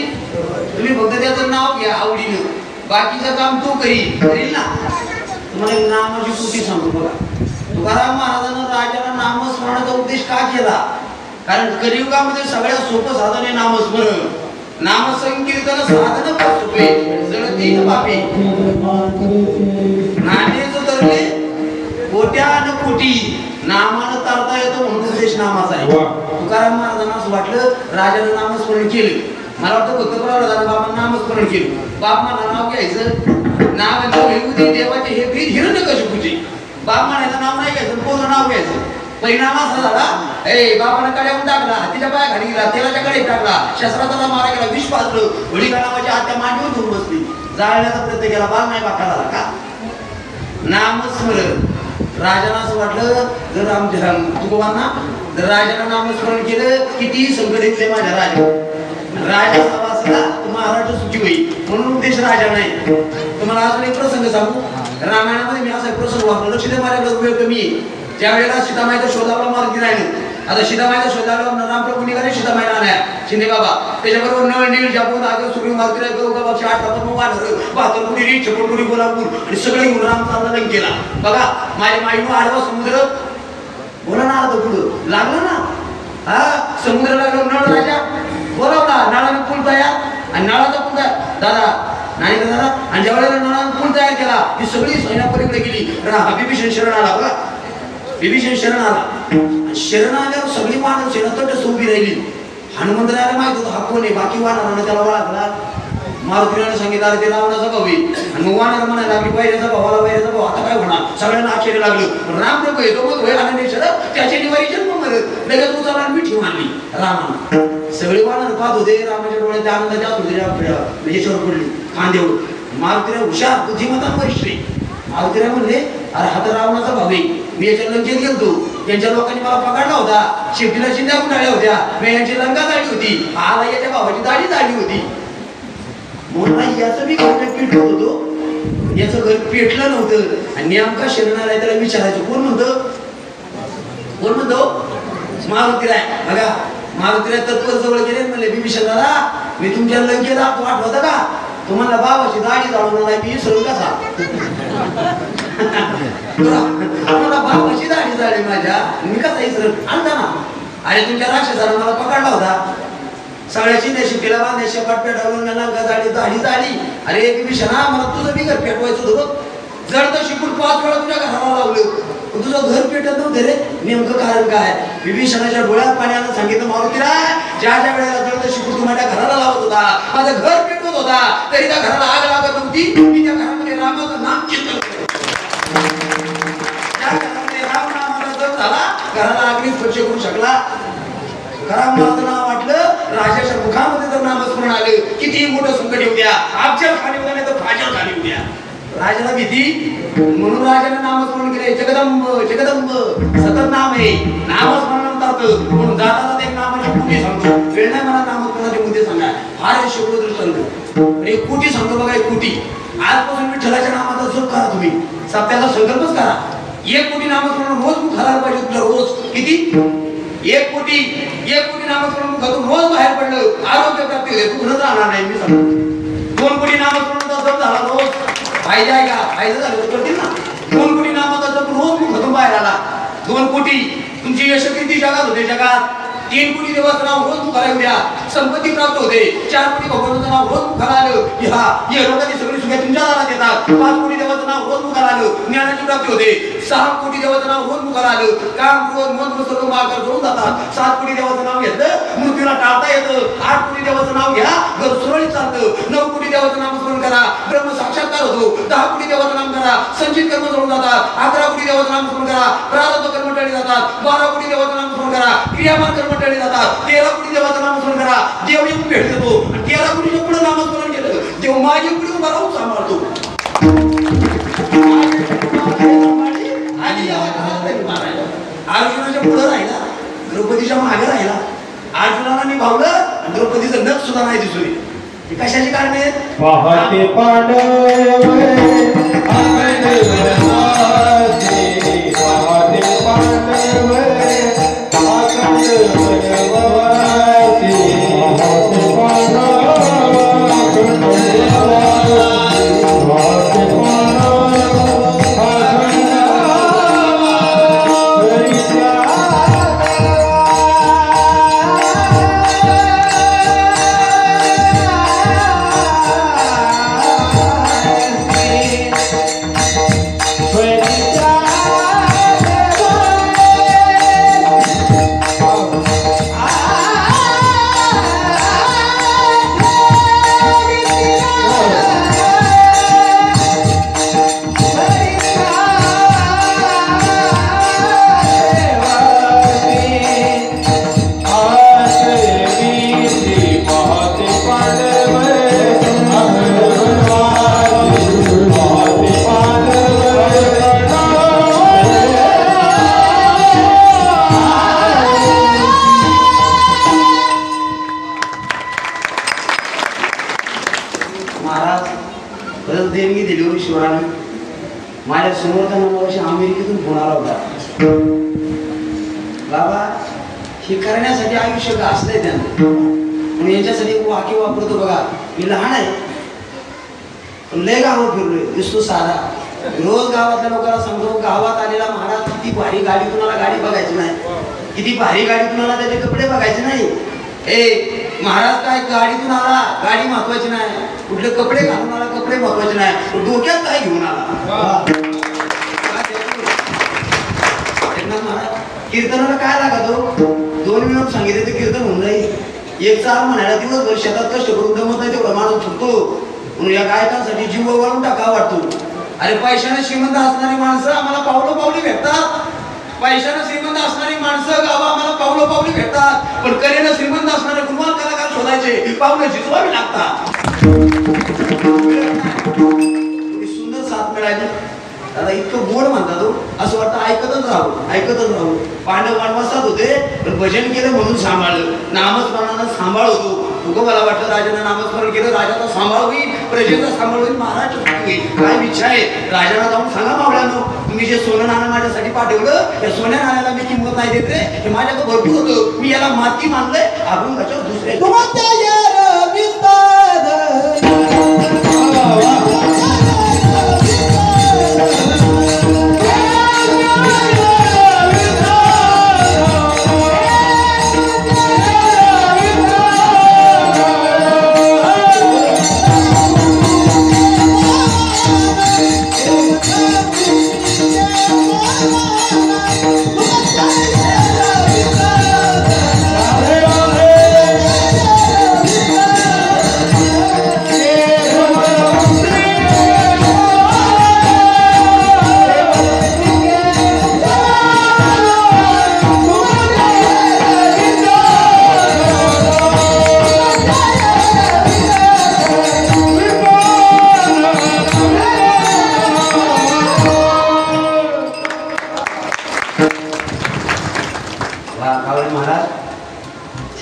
तुम्ही फक्त त्याचं नाव घ्या आवडीनं बाकीचं काम तो करील ना. तुम्हाला नामाची कृती सांगू बघा तुकाराम महाराजांना राजाला नामस्मरणाचा उपदेश का केला कारण कलियुगामध्ये सगळ्यात सोपं साधन आहे नामस्मरण. नामसंकीर्तन साधन सोपे जळतीन पापे नामेच तरले कोट्यान कोटी नामानं तरता येतो म्हणून उद्देश नामाचा आहे. तुकाराम महाराजांना असं वाटलं राजानं नामस्मरण केलं मला वाटतं फक्त प्रवृत्तानं बाबांना नामस्मरण केलं बाप मला नाव घ्यायचं नाव घेऊ देवाचे हे प्रीत हिरण्यकशिपूचे बाप म्हणायचं नाव नाही घ्यायचं पूर्ण नाव घ्यायचं. परिणाम असा झाला बाबानं कड्यावून टाकला तिच्या पाया खाली गेला तेलाच्या कडे टाकला शस्त्राचा मारा गेला विष पाजलं होळीका नावाची आत्या मांडीवर धरून बसली जाळण्याचा प्रयत्न केला बाल नाही बाका झाला का नामस्मरण. राजाला असं वाटलं जर आमच्या तुकोबांना जर राजाला नामस्मरण केलं कितीही संकट येते माझ्या राजा सभासला महाराष्ट्र सुखी होईल म्हणून उद्देश राजा नाही. तुम्हाला अजून एक प्रसंग सांगू रामायणामध्ये मी असा एक प्रसंग वापरला लक्ष द्या माझ्याकडे वेळ कमी आहे. ज्यावेळेला सीतामाईचा शोधाला मार्गी राहिलं आता सीतामाईचा शोधाला रामप्रभू निघाले सीतामाईला आल्या शिंदे बाबा त्याच्याबरोबर नळ नीळ जापून आगर सुगरी मार्गी गौगाबाची 8 वानर 72 कुडी रीठ 56 कुडी कोल्हापूर आणि सगळे घेऊन राम चालला केला. बघा माझ्या माईनं आडवा समुद्र बोला ना आता पुढं लागलं ना हा समुद्र लागलो नळ राजा बोलावला नळाने पूल तयार आणि नळाचा पूल तयार दादा नाही का दादा आणि ज्यावेळेला नळाने पूल तयार केला ती सगळी सैन्यापलीकडे गेली बिभीषण शरण आला बघा विभीषण शरण आला शरण आल्यावर सगळी मानव सेना तटस्थ उभी राहिली. हनुमंतराला माहित होतं हा कोण आहे बाकी वानरांना त्याला ओळखला मारुतीने सांगितलं अरे ते रावणाचा भाऊ आहे आणि मग वानर म्हणायला लागली वैऱ्याचा भावाला वैऱ्याचा भाऊ आता काय होणार सगळ्यांना आश्चर्य लागलं रामप्रभू येतो मग होय आणि त्याच्या निवारी जन्म मरत लगेच उचलला मिठी मारली रामानं. सगळे वानर पाहत होते रामाच्या डोळ्यात आनंदाच्या होते याच्यावर पडली खांद्यावर मारुतीला हुशार बुद्धिमत्ता वरिष्ठ मारुतीला म्हणले अरे हा तर रावणाचा भाऊ आहे मी याच्या लंकेत गेलतो यांच्या लोकांनी मला पकडला होता शेपटीला चिंध्या गुंडाळल्या होत्या मी यांची लंका जाळली होती आला याच्या भावाची दाढी जाळली होती म्हणून याचं मी घर पेटत होतो याचं घर पेटलं नव्हतं आणि नेमका शरणाला त्याला विचारायचं कोण म्हणतो मारुतीराय बघा मारुतीराय तत्पर जवळ गेले म्हणले बिभीषणाला मी तुमच्या लंकेत आठवतं का तुम्हाला बाबाची दाढी जाळून आला मी विसरून कसा बाबाची दाढी जाळली माझ्या मी कसा विसरून आणता ना अरे तुमच्या राक्षसानं मला पकडला होता. सगळ्याची देशिकेला बांधे शेपाट पेटवून गेला गाडी दाढी झाली. अरे विभीषणा मला तुझं बिगर पेटवायचं होतं. जर तर शिकून 5 वेळा तुझ्या घराला लावलं तुझं घर पेटत नव्हतं रे. नेमकं कारण काय? विभीषणाच्या डोळ्यात पाणी आलं. सांगितलं मारुतीला ज्या ज्या वेळेला जर तर शिकून तू माझ्या घराला लावत होता, माझं घर पेटवत होता, तरी त्या घराला आग लागत नव्हती. मी त्या घरामध्ये रामाचं नाम चिंतन राम नामाचा जप झाला, घराला अग्नी स्पर्श करू शकला. रामाचं नाव वाटलं राजाच्या मुखामध्ये जर नामस्मरण आलं किती मोठं संकट येऊ द्या, अफजल खाली उद्या नाही तर फाजल खाली उद्या. राजाला भीती म्हणून राजाने नामस्मरण केले. जगदंब जगदंब सतत नाम आहे. नामस्मरण म्हणतात म्हणून जाता एक नामाची कुटी सांगतो. वेळ नाही मला नामस्मरणाचे मुद्दे सांगा. फार शिकलो दृष्टांत एक कुटी सांगतो बघा. एक कुटी आजपासून विठ्ठलाच्या नामाचा जप करा. तुम्ही सप्त्याचा संकल्पच करा. 1 कोटी नामस्मरण रोज तू घालायला पाहिजे. तुला रोज किती 1 कोटी नामस्मरण मुखातून रोज बाहेर पडलं आरोग्य प्राप्ती होते. तू घरच राहणार नाही. मी सांगतो 2 कोटी नामस्मरणाचा जप झाला रोज फायदा आहे का? फायदा झाला तर करतील ना. 2 कोटी नामाचा जप रोज मुखातून बाहेर आला. 2 कोटी तुमची यशकीर्ती जगात होते. जगात 3 कोटी देवाचं नाव रोज मुखाला येऊ द्या, संपत्ती प्राप्त होते. 4 कोटी भगवानाचं नाव रोज मुखाला आलं की हा हे लोकांनी सगळी सुखे तुमच्या दारात येतात. 5 कोटी देवाचं नाव रोज मुखाला आलं, ज्ञानाची प्राप्ती होते. 6 कोटी देवाचं नाव रोज मुखाला आलं, काम क्रोध मन सर्व मार्ग जोडून जातात. 7 कोटी देवाचं नाव घेतलं मृत्यूला टाळता येतं. 8 कोटी देवाचं नाव घ्या घर सुरळीत चालतं. 9 कोटी देवाचं नाम स्मरण करा ब्रह्म साक्षात्कार होतो. 10 कोटी देवाचं नाम करा संचित कर्म जोडून जातात. 11 कोटी देवाचं नाम स्मरण करा प्रारब्ध कर्म टळली जातात. 12 कोटी देवाचं नाम स्मरण करा क्रियामान कर्म टळली जातात. 13 कोटी देवाचं नामस्मरण करा देव येऊन भेट देतो. 13 कोटीच्या पुढे नामस्मरण केलं देव माझ्या पुढे उभा राहून सांभाळतो. अर्जुनाच्या पुढे राहिला, द्रौपदीच्या मागे राहिला. अर्जुनाला निभावलं, द्रौपदीचं नख सुद्धा नाही दिसून. कशाची कारणे आहेत? पाहते पांडव माझ्या समोर वर्षी अमेरिकेतून फोन आला होता. बाबा हे करण्यासाठी आयुष्य गाजलंय त्यानं, म्हणून यांच्यासाठी वाक्य वापरतो बघा. मी लहान आहे पण लय गावात फिरलोय. दिसतो साधा रोज गावातल्या लोकांना सांगतो गावात आलेला महाराज किती भारी गाडी, कुणाला गाडी बघायची नाही. किती भारी गाडी, कुणाला त्याचे कपडे बघायचे नाही. महाराज काय गाडीतून आला, गाडी महत्वाची नाही. कुठले कपडे घालून आला, कपडे महत्वाचे नाही. डोक्यात काय घेऊन आला. महाराज कीर्तनाला काय लागतो? 2 मिनिट सांगितले तर कीर्तन होऊन जाईल. 1 चाल म्हणायला दिवसभर शेतात कष्ट करून जमत नाही तेवढा माणूस चुकतो. म्हणून या गायकांसाठी जीव वळून टाका वाटतो. अरे पैशाने श्रीमंत असणारी माणसं आम्हाला पावलं पावली भेटतात. पैशाने श्रीमंत असणारी माणसं गावा आम्हाला पावलं पावली भेटतात. पण कलेनं श्रीमंत असणारे गुणवान कलाकार शोधायचे, पावलं जिजवावी लागतात. सुंदर साथ मिळाली. दादा इतकं गोड म्हणतात हो, असं वाटतं ऐकतच राहू. पांडव वनवासात होते पण भजन केलं म्हणून सांभाळलं. नामस्मरणानं सांभाळ होतो. मला वाटतं राजाने नामस्मरण केलं, राजाचा सांभाळ होईल, प्रजेचा सांभाळ होईल, महाराज होईल. काय इच्छा आहे राजाला जाऊन सांगा मावळ्यानो, तुम्ही जे सोनं नाणं माझ्यासाठी पाठवलं त्या सोन्या नाण्याला मी किंमत नाही देत रे. हे माझ्याकडे भरपूर होतं, मी याला माती मानलंय. आपण त्याच्यावर दुसरे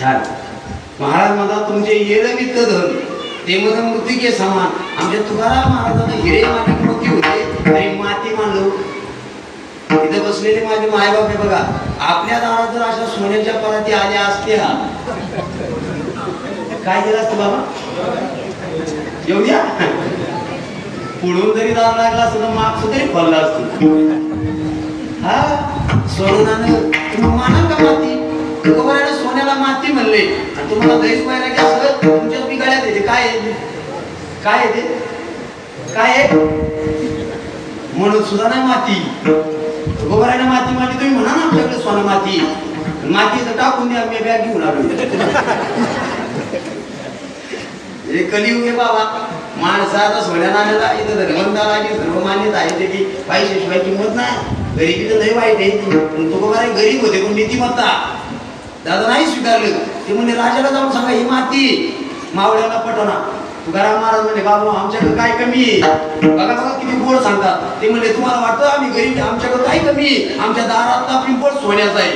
छान. महाराज म्हणतात तुमचे येलं वित्त धन ते मग मृतिके समान. आमच्या तुकाराम महाराजांना हिरे माती मोठी होते आणि माती मानलो. इथे बसलेले माझे मायबाप आहे बघा, आपल्या दारात जर अशा सोन्याच्या पराती आल्या असत्या काय केलं असतं बाबा? येऊ द्या. पुढून जरी दार लागला असतं तर मागचं तरी फललं असतं. हा सोनानं तुम्ही माना का माती? तुकोबाराने सोन्याला माती म्हणले आणि तुम्हाला दैस पाहिला की असं तुमच्याच बिघाड्यात येते. काय येते? काय येते? काय आहे? म्हणून सुद्धा नाही माती. तुकोबाराने माती माती तुम्ही म्हणा ना आमच्याकडे सोनं माती. माती तर टाकून द्या, मी बॅग घेऊन आलो. हे कलियुग आहे बाबा. माणसाचा सोन्या नाण्याला इथं धर्मंताला की सर्व मान्यता आहे ते की पैशाशिवाय किंमत नाही. गरिबी तर लय वाईट आहे. तुकोबारा गरीब होते पण नीतिमत्ता दादा नाही स्वीकारलं. ते म्हणजे राजाला जाऊन सांगा ही माती मावळ्याला पटना. तुकाराम महाराज म्हणजे बाबा आमच्याकडे काय कमी आहे? बघा बघा किती गोड सांगतात. ते म्हणजे तुम्हाला वाटतं आम्ही गरीब, आमच्याकडे काय कमी आहे? आमच्या दारातला पिंपळ सोन्याचा आहे.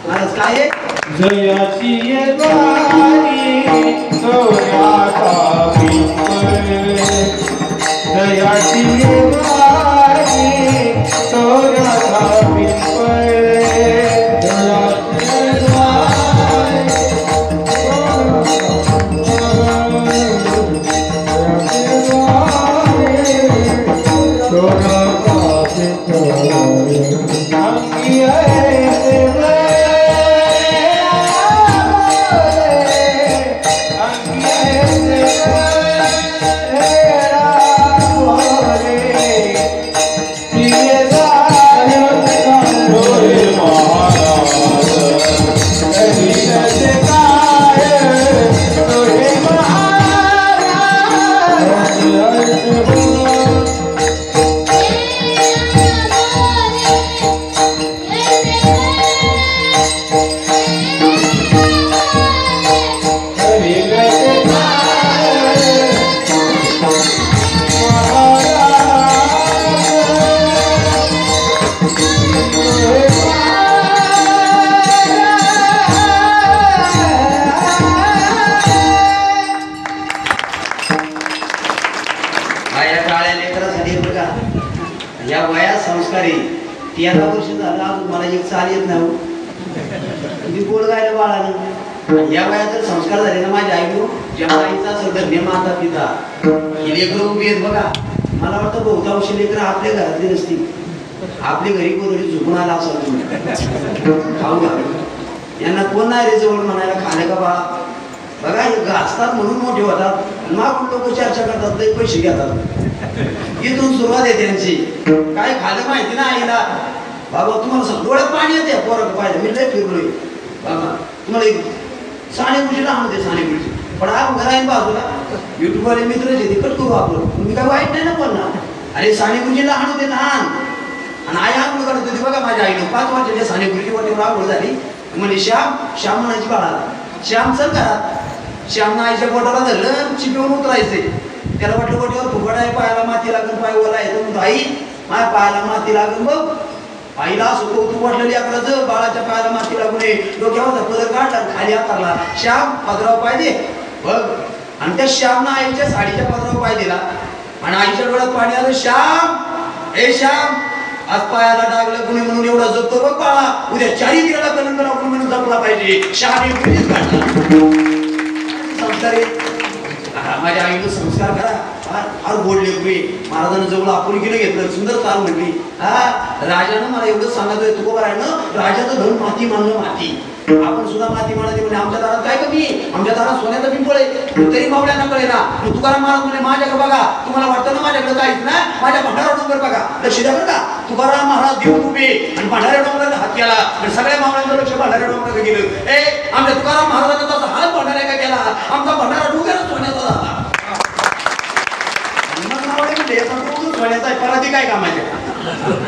महाराज काय आहे? जयाची येवारी सोन्याचा पिंपळ, जयाची येवारी सोन्याचा पिंपळ, जयाची येवारी सोन्याचा पिंपळ, अंगी संस्कारी 13 वर्ष झालं अजून मला एक चाल येत नाही. किती गोड गायला बाळानं. या वयात जर संस्कार झाले ना माझ्या आईनो, ज्या आईचा असेल धन्य माता पिता. ही लेकरं उभी आहेत बघा. मला वाटतं बहुतांश लेकरं आपल्या घरातली नसतील. आपल्या घरी कोणी झुकून आला असेल खाऊ घाल. यांना कोण नाही रे जवळ म्हणायला खाणे का बाळा. बघा हे घासतात म्हणून मोठे होतात. मागून लोक चर्चा करतात, लई पैसे घेतात. इथून सुरुवात आहे त्यांची. काय खालं माहिती ना आईला. बाबा तुम्हाला डोळ्यात पाणी येते पोरं पाहिजे. मी लय फिरलोय बाबा. तुम्हाला एक सानेगुरुजी लहान होते. सानेगुरुजी पण आपण घर आहे बाजूला युट्यूबवाले मित्र जे कट करू आपण. मी काय वाईट नाही ना बोलणार. अरे सानेगुरुजी लहान होते लहान आणि आई आंघोळ करत होती बघा माझ्या आईनं. 5 वर्षाच्या सानेगुरुजी वाटेवर आंघोळ झाली. म्हणजे श्याम म्हणायची बाळाला, श्याम चल घरात. श्यामनं आईच्या पोटाला धरलं, चिपवून उतरायचे. त्याला वाटलं बोटीवर फुकट आहे, पायाला माती लागून पाय ओला येतो. म्हणतो आई माझ्या पायाला माती लागून बघ. आईला असं कौतुक वाटलं लेकराचं, बाळाच्या पायाला माती लागू नये. डोक्यावर पदर काढला, खाली हातारला. श्याम पदरावर पाय दे बघ. आणि त्या श्यामनं आईच्या साडीच्या पदरावर पाय दिला आणि आईच्या डोळ्यात पाणी आलं. श्याम हे श्याम आज पायाला डागलं कुणी म्हणून एवढा जपतो बघ बाळा. उद्या 40 दिवसाला कलंक लागून म्हणून जपला पाहिजे. श्याम हे कुणीच काढला. संस्कार माझ्या आईनं संस्कार करा. फार बोलले तुम्ही. महाराजांना जवळ आपण गेलं घेतलं, सुंदर चाल म्हटली. राजानं मला एवढंच सांगतोय तुकोबारानं, राजाचं धन माती मानलं माती. आपण सुद्धा माती मानायची म्हणजे आमच्या दारात काय कमी आहे? आमच्या दारात सोन्याचा पिंपळ आहे. तरी मावळ्यांना कळे ना. तुकाराम महाराज म्हणजे माझ्याकडे बघा. तुम्हाला वाटतं ना माझ्याकडे काहीच नाही. माझ्या भंडारा डोंगर बघा. लक्ष द्या बरं का. तुकाराम महाराज देऊन उभे आणि भंडाऱ्या डोंगराला हात केला आणि सगळ्या मावळ्यांचं लक्ष भंडाऱ्या डोंगराकडे गेलं. आमच्या तुकाराम महाराजांचा तसा हात भंडाऱ्या का केला? आमचा भंडारा डोंगरच सोन्याचा झाला. सोन्याचा पराती काय कामाच्या.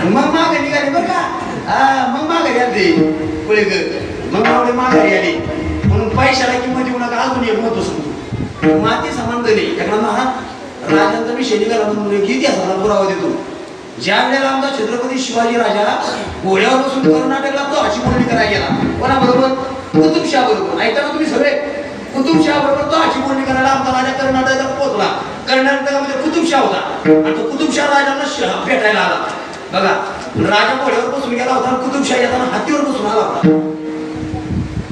मग माघारी निघाली बरं का. मग माघारी आली पुढे मग मावळे माघारी आली. म्हणून पैशाला किंमत येऊ नका. अजून एक महत्व समजू. माती समान नाही. एखादा महाराज राजांचा विषय निघाला म्हणून किती असा पुरावा देतो. ज्या वेळेला आमचा छत्रपती शिवाजी राजा घोड्यावर बसून कर्नाटकला तो अशी बोलणी करायला गेला. कोणाबरोबर? कुतुबशाह बरोबर ऐकताना तुम्ही सगळे कुतुबशाह बरोबर तो अशी बोलणी करायला आमचा राजा कर्नाटकात पोहोचला. कर्नाटकामध्ये कुतुबशाह होता आणि तो कुतुबशाह राजांना भेटायला आला. बघा राजा घोड्यावर बसून गेला होता, कुतुबशाह येताना हत्तीवर बसून आला होता.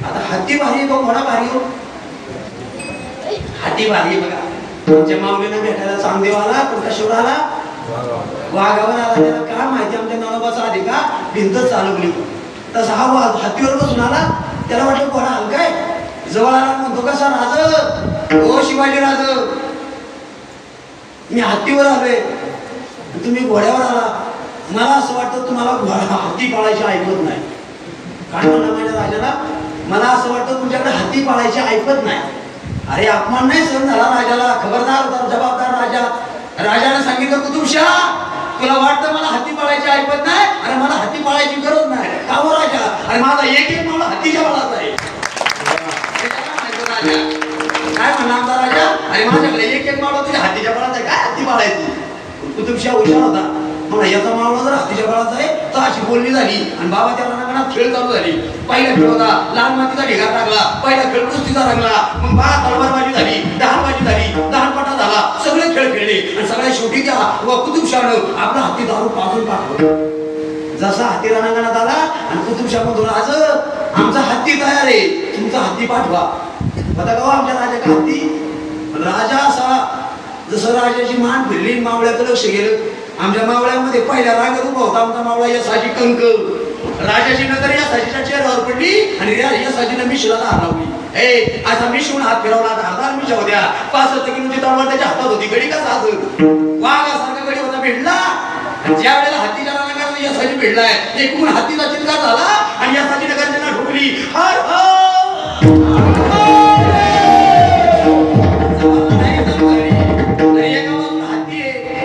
आता हत्ती भारी तो घोडा भारी हो, हत्ती भारी बघा. तुमच्या माऊलीने भेटायला चांगदेव आला, पण कशावर आला? वाघावर आला. त्याला काय माहिती आमच्या नवाबाचा आधी का भिंत चालवली. तसा हा वाघ हत्तीवर बसून आला. त्याला वाटलं घोडा हलकाय, जवळ आला म्हणतो कसा राज, ओ शिवाजी राज, मी हत्तीवर आलोय, तुम्ही घोड्यावर आला. मला असं वाटतं तुम्हाला हत्ती पाळायची ऐकत नाही. काय म्हणा माझ्या राजाला, मला असं वाटतं तुमच्याकडे हत्ती पाळायची ऐकत नाही. अरे अपमान नाही सहन झाला राजाला. खबरदार जबाबदार राजा. राजाने सांगितलं कुतुबशाह तुला वाटतं मला हत्ती पाळायची ऐकत नाही, अरे मला हत्ती पाळायची गरज नाही. का हो राजा, अरे माझा एक मावळा हत्तीच्या बळाचा आहे. काय म्हणा आमचा राजा, अरे माझ्याकडे एक मावळा तुझ्या हत्तीच्या बळाचा आहे, काय हत्ती पाळायची. कुतुबशाह हुशार होता म्हणा, याचा मावळा जर हत्तीच्या बळाचा आहे तर अशी बोलणी झाली. आणि बाबा त्या रणांगणात खेळ चालू झाली. पहिला खेळ होता लाल मातीचा ढिगा टाकला, पहिला खेळ कुस्तीचा रंगला, मग बा तलवारबाजी झाली, दहाबाजी झाली, दहापटा झाला, सगळे खेळ खेळले. आणि सगळ्या शेवटी त्या कुतुबशाहनं आपला हत्ती दारू पाजून टाकलं. जसा हत्ती रणांगणात आला आणि कुतुबशाह म्हणतो राज आमचा हत्ती तयार आहे, तुमचा हत्ती पाठवा. पता का आमच्या राजाचा हत्ती. राजा असा जसं राजाची मान फिरली, मावळ्याकडे लक्ष गेलं. आमच्या मावळ्यामध्ये पहिल्या रागात उभा होता आमचा मावळा यसाची कंक. राजाची नजर यसाचीच्या चेहऱ्यावर पडली आणि यसाचीनं मिशीला हरवली. असा मिशून हात फिरवला, 10,000 मिशा होत्या. 65 किलोची तलवार त्याच्या हातात होती. गडी कसा वाघासारखा गडी होता भेटला. ज्या वेळेला हत्तीच्या रणांगणात यसाची भेटलाय, एकूण हत्तीचा चित्कार झाला आणि यसाची नगर त्यांना ठोकली. हर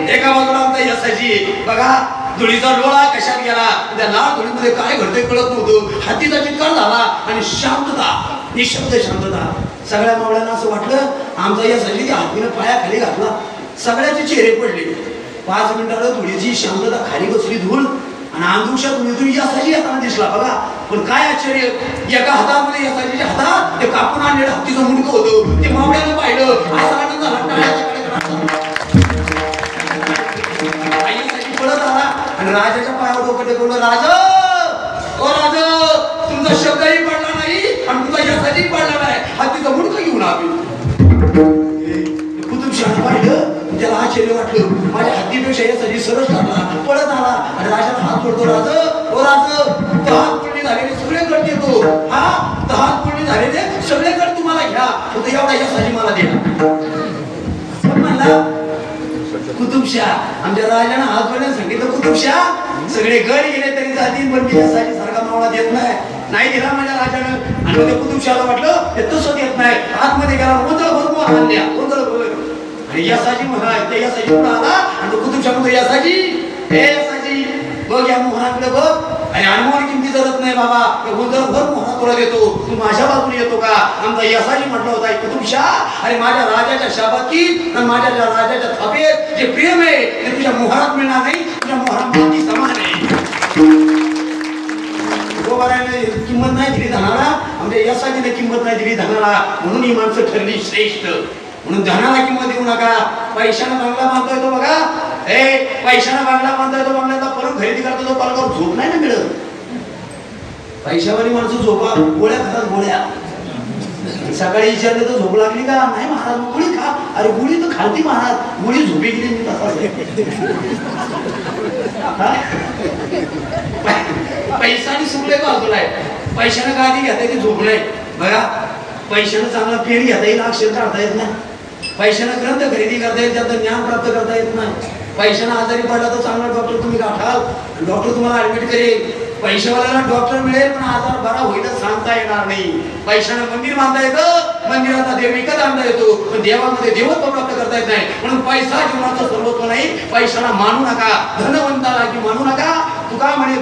एका बाजूला आमचा यसाची बघा धुळीचा डोळा कशात गेला, त्या लाल धुळीमध्ये काय घडतंय कळत नव्हतं. हत्तीचा चित्कार झाला आणि शांतता, निशब्द शांतता. सगळ्या मावळ्यांना असं वाटलं आमचा यसाची त्या हत्तीनं पायाखाली घातला. सगळ्याचे चेहरे पडले. 5 मिनिटाला धुळीची शांतता खाली बसली धूळ आणि अंधुषा धुळीतून यसाची येताना दिसला. बघा पण काय आश्चर्य, एका हातामध्ये यसाचीच्या हातात ते कापून आणलेलं हत्तीचं मुंडकं होतं. ते मावळ्यानं पाहिलं, असा आनंद झाला. पळत आला आणि राजाच्या पायावर डोकं टेकवलं. राज ओ राज, तुमचा शब्दही पडला नाही आणि तुमचा यसाची पडला नाही, हत्तीचं मुंडकं घेऊन आम्ही. कुतुबशाह पाहिलं, त्याला आश्चर्य वाटलं. माझ्या हत्तीपेक्षा यासाठी सरस ठरला. पळत आला आणि राजाला हात जोडतो. राज ओ राज, हात पुढे झालेले सगळे गड देतो. हा हात पुढे झालेले सगळे गड तुम्हाला घ्या, फक्त एवढा यासाठी मला द्या. म्हणला कुतुबशाह, आमच्या राजाने हात जोडण्यास सांगितलं. कुतुबशाह सगळे गड गेले तरी जातील, पण मी यासाठी सारखा मावळा देत नाही दिला माझ्या राजानं. आणि ते कुतुबशाहला वाटलं ते तसं देत नाही. आतमध्ये गेला, गोंधळभर मोहर आणल्या, गोंधळभर. आणि यासाची म्हणा ते यासाची पुढे आला आणि तो कुतुबशाह म्हणतो यासाची, हे यासाची बघ या मोहराकडे बघ. आणि अनमोल किमती जरत नाही बाबा, गोंधळभर मोहरा तुला देतो, तू माझ्या बाजूने येतो का. आमचा यसाची म्हटलं होता कुतुबशाह, अरे माझ्या राजाच्या शाबाकीत आणि माझ्या राजाच्या थापेत जे प्रेम आहे ते तुझ्या मोहरात मिळणार नाही, तुझ्या मोहरामध्ये समान आहे. किंमत नाही दिली धनाला, आमच्या यसाचीने किंमत नाही दिली धनाला, म्हणून ही माणसं ठरली श्रेष्ठ. म्हणून धनाला किंमत देऊ नका. पैशानं बांगला बांधता येतो बघा, पैशानं बांगला बांधता येतो, बांगल्याचा परत खरेदी करता येतो, पालकावर झोप नाही ना मिळत. पैशावाली माणसं झोपा गोळ्या खातात, गोळ्या. सकाळी विचारलं तर झोप लागली का, नाही महाराज गोळी खा. अरे गोळी तर खालती महाराज, गोळी झोपी गेली मी तसा. पैशाने सुकले बाजूला आहे. पैशानं का आधी घेता येते झोप नाही बघा. पैशानं चांगला पेन घेता येईल, अक्षर काढता येत नाही. पैशानं ग्रंथ खरेदी करता येत, त्याचं ज्ञान प्राप्त करता येत नाही. पैशानं आजारी पडला तर चांगला डॉक्टर तुम्ही गाठाल, डॉक्टर तुम्हाला ऍडमिट करेल. पैशावाल्याला डॉक्टर मिळेल पण आजार बरा होईलच सांगता येणार नाही. पैशानं मंदिर बांधता येतं, मंदिराचा देव विकत आणता येतो, पण देवामध्ये देवत्व प्राप्त करता येत नाही. म्हणून पैसा जीवनाचं सर्वस्व नाही. पैशाला मानू नका, धनवंताला की मानू नका. तू काय म्हणे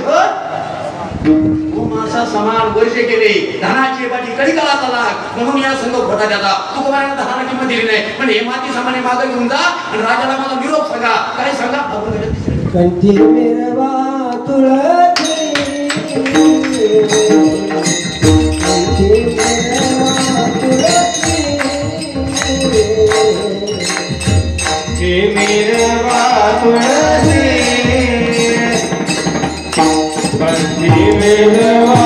तू माणसा समान वर्षे केले, धनाची पाठी कडिकाला तलाक, म्हणून या संघ खोटा त्याचा. तू कोणाला धनाला किंमत दिली नाही, पण हे माती सामाने मागे घेऊन जा आणि राजाला माझा निरोप सांगा. काय सांगा, कंठी मेरवा तुळसी हे मेरवा तुळसी पंथी मेरवा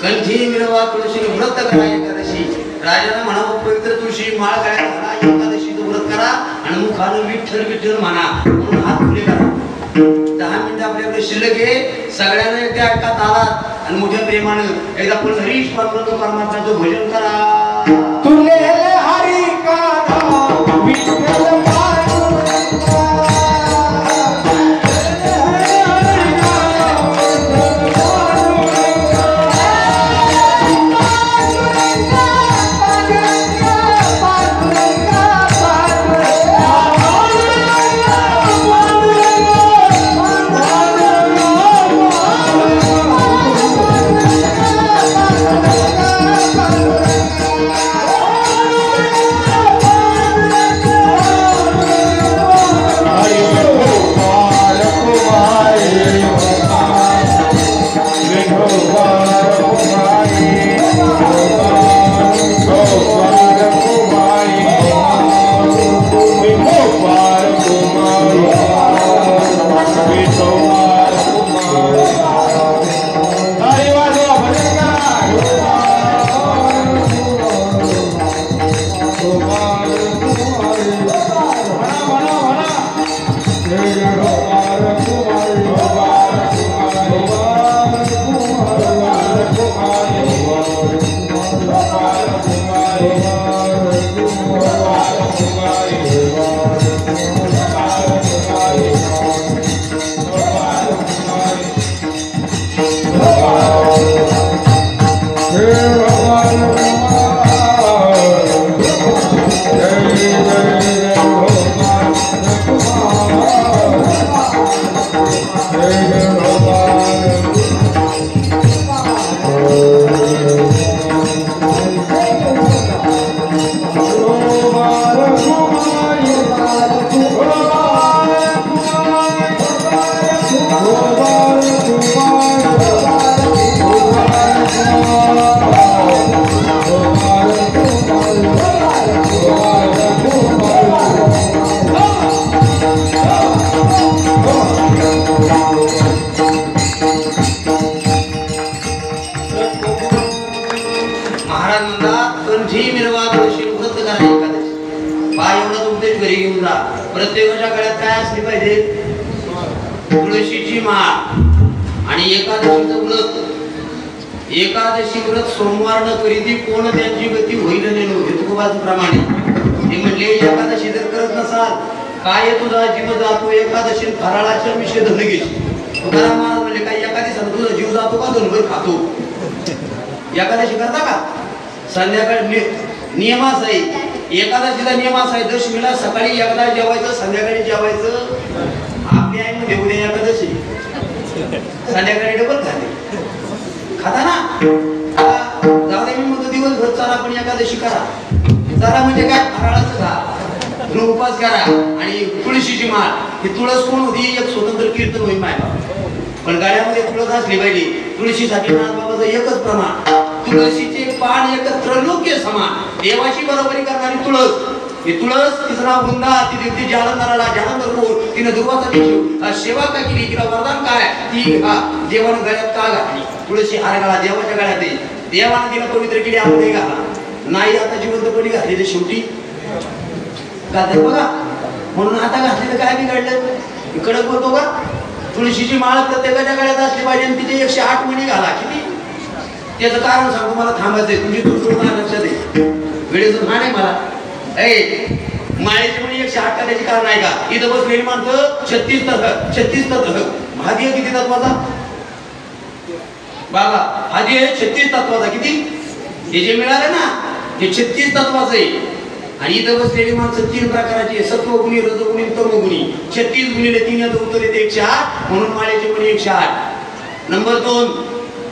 कंठी मिळवा तुळशी व्रत करा एकादशी. राजाला म्हणावं पवित्र तुळशी माळ गळ्यात घाला, एकादशीचं व्रत करा आणि मुखानं विठ्ठल विठ्ठल म्हणा म्हणून हात खुले करा. 10 मिनिटं आपल्याकडे शिल्लक आहे. सगळ्यांना एकदा एका तालात आणि मोठ्या प्रेमानं एकदा पंढरीश पांडुरंग परमात्म्याचं भजन करा. तुले हरी का विठ्ठल प्रत्येकाच्या गळ्यात काय असली पाहिजे? तुळशीची माळ आणि एकादशीचं व्रत. एकादशी व्रत सोमवार न करीती कोण त्यांची गती होईल नेलो हे तुकोबाप्रमाणे ते म्हणले. एकादशी जर करत नसाल काय तुझा जीव जातो एकादशी फराळाच्या विषय धन घेशील. तुकाराम महाराज म्हणले काय एकादशी तुझा जीव जातो का धनभर खातो? एकादशी करता का? संध्याकाळी नियमास आहे, एकादशीचा नियमास आहे, दशमीला सकाळी एकदा जेवायचं, संध्याकाळी जेवायचं. आपली आई मध्ये उद्या एकादशी, संध्याकाळी डबल खाता ना. जाऊ दे, मी म्हणतो दिवसभर चला पण एकादशी करा. चला म्हणजे काय, फराळाचं खा, उपवास करा. आणि तुळशीची माळ, ही तुळस कोण होती, एक स्वतंत्र कीर्तन होईल मायबा. पण गाड्यामध्ये तुळस असली पाहिजे. तुळशीसाठी नाथबाबाचं एकच प्रमाण, तुळशीचे पान एकत्र लोक्य समान. देवाची बरोबरी करणारी तुळस. ही तुळस, तिचं नाव वृंदा, ती जालंधराला जालंधर कोण, तिनं दुर्वासाची सेवा का केली, तिला वरदान काय, ती देवानं गळ्यात का घातली. तुळशी हार घाला देवाच्या गळ्यात आहे. देवानं तिला पवित्र केली, आपण घाला नाही. आता जिवंतपणी घातली तर शेवटी घातले बघा. म्हणून आता घातली तर काय बिघडलं, कडक बोलतो का. तुळशीची माळ प्रत्येकाच्या गळ्यात असली पाहिजे आणि तिथे 108 मणी घाला. किती, त्याचं कारण सांगतो, मला थांबायचंय. तुझी तुळशी लक्षात आहे, वेळेचं हा नाही मला. माळेची मणी 108 करायची कारण आहे का. इथं बसलेली माणसं 36 तत्व. भाग्य किती तत्वाचा बाबा, आधी 36 तत्वाचा. किती, हे जे मिळालं ना ते 36 तत्वाचं आहे. आणि इथं बसलेली माणसं 3 प्रकारची, सत्वगुणी, रजोगुणी, तमोगुणी. 36 गुणिले 3 याचं उत्तर येते 108. म्हणून माळेची मणी 108. नंबर 2,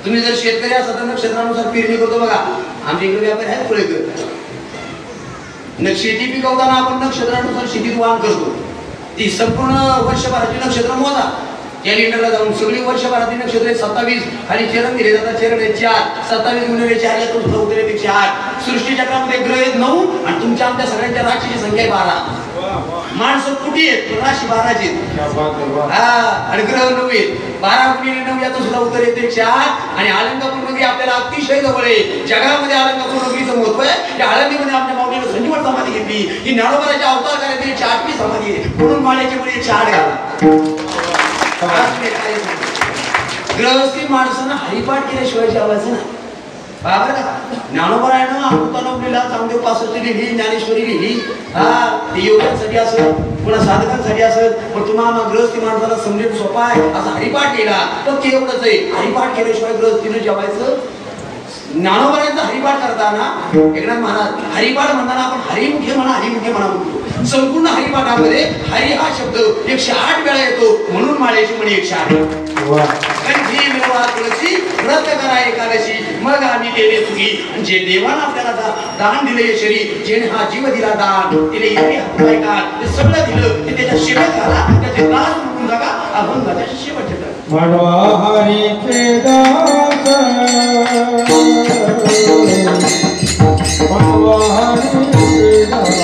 तुम्ही जर शेतकरी असाल तर नक्षत्रानुसार पेरणी करतो बघा. आमच्या इकडे व्यापारी आहेत पुढे. शेती पिकवताना आपण नक्षत्रानुसार शेतीत वाहन करतो. ती संपूर्ण वर्षभराची नक्षत्र मोजा कॅलेंडरला जाऊन. सगळी वर्षभरातील नक्षत्र 27. खाली चरण दिले जातात, चरण आहे 4. 27 गुणिले 4 यातून उत्तर येते 108. सृष्टी चक्रामध्ये ग्रह आहेत 9 आणि तुमच्या आमच्या सगळ्यांच्या राशीची संख्या आहे 12. माणसं कुठे आहेत, राशी 12ची. आणि ग्रह 9 आहेत. 12 गुणिले 9 यातून सुद्धा उत्तर येते 108. आणि अलंकापूर नगरी आपल्याला अतिशय जवळ आहे. जगामध्ये अलंकापूर नगरीचं महत्व आहे. त्या आळंदीमध्ये आपल्या माऊलीनं संजीवन समाधी घेतली. ही ज्ञानोबाच्या अवतार कार्यातील 108वी समाधी आहे. म्हणून माळ्याची मुळे 108 घाला. गृहस्थी माणसानं हरिपाठ केल्याशिवाय जेवायचं नाही. बरोबर का. ज्ञानोबरायनं अमृतानवलीला चांगदेव 65 लिहिली, ज्ञानेश्वरी लिहिली. ते योगांसाठी असत, पुन्हा साधकांसाठी असत. पण तुम्हाला गृहस्थी माणसाला समजेल सोपा आहे असा हरिपाठ केला तर ते एवढंच आहे. हरिपाठ केल्याशिवाय गृहस्थीनं जेवायचं. ज्ञानोबरायांचा हरिपाठ करताना एकनाथ महाराज हरिपाठ म्हणताना आपण हरिमुखे म्हणा, हरिमुखे म्हणा म्हणतो. संपूर्ण हरिपाठामध्ये हरी हा शब्द 108 वेळा येतो. म्हणून माळेची मणी 108. तुळशी व्रत करा एकादशी, मग आम्ही देणे तुझी. जे देवानं आपल्याला दान दिले शरीर, जेणे हा जीव दिला दान, तिने एवढी हत्या का ते सगळं दिलं, ते त्याच्या सेवेत घाला, त्याचे दास म्हणून जागा आपण त्याच्या शेवटचे दास. म्हणवा हरीचे दास, म्हणवा हरीचे दास.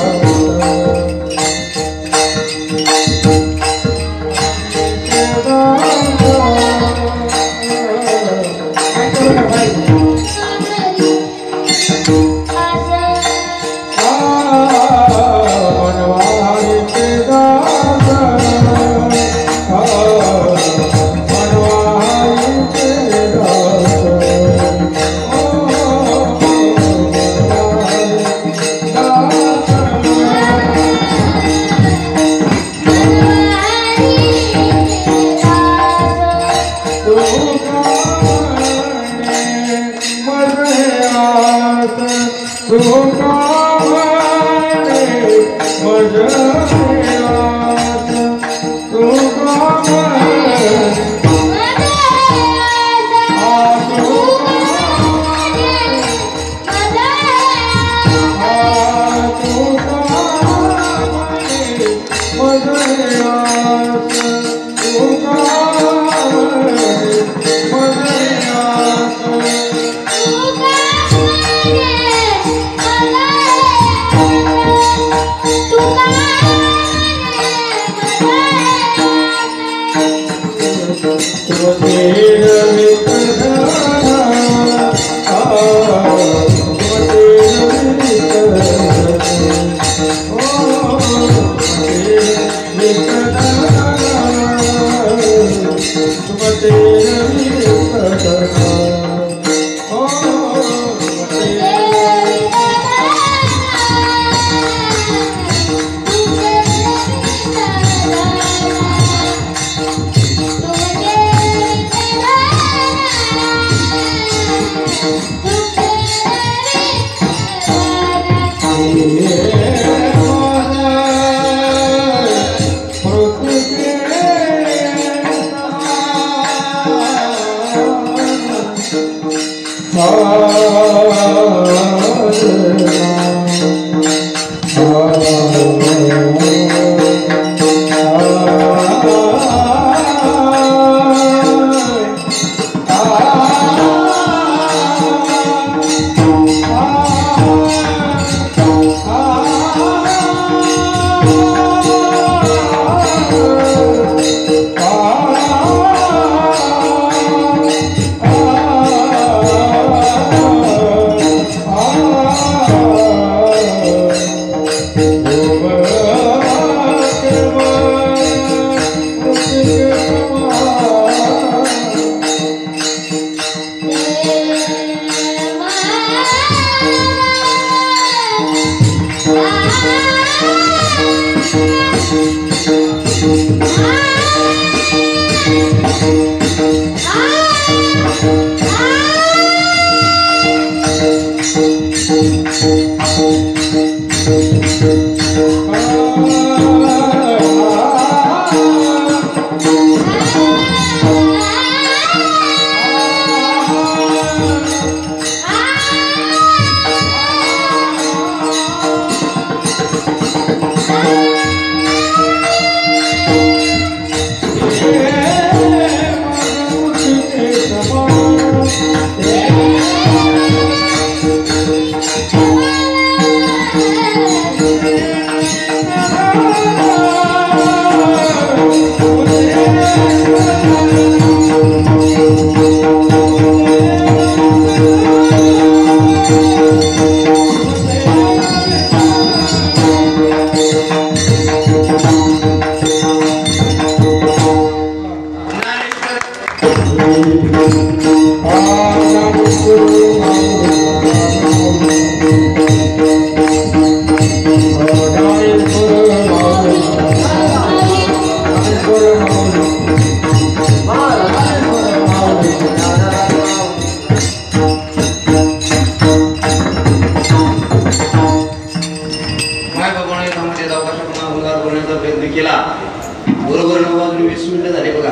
बरोबर 9 वाजून 20 मिनिटं झाले बघा.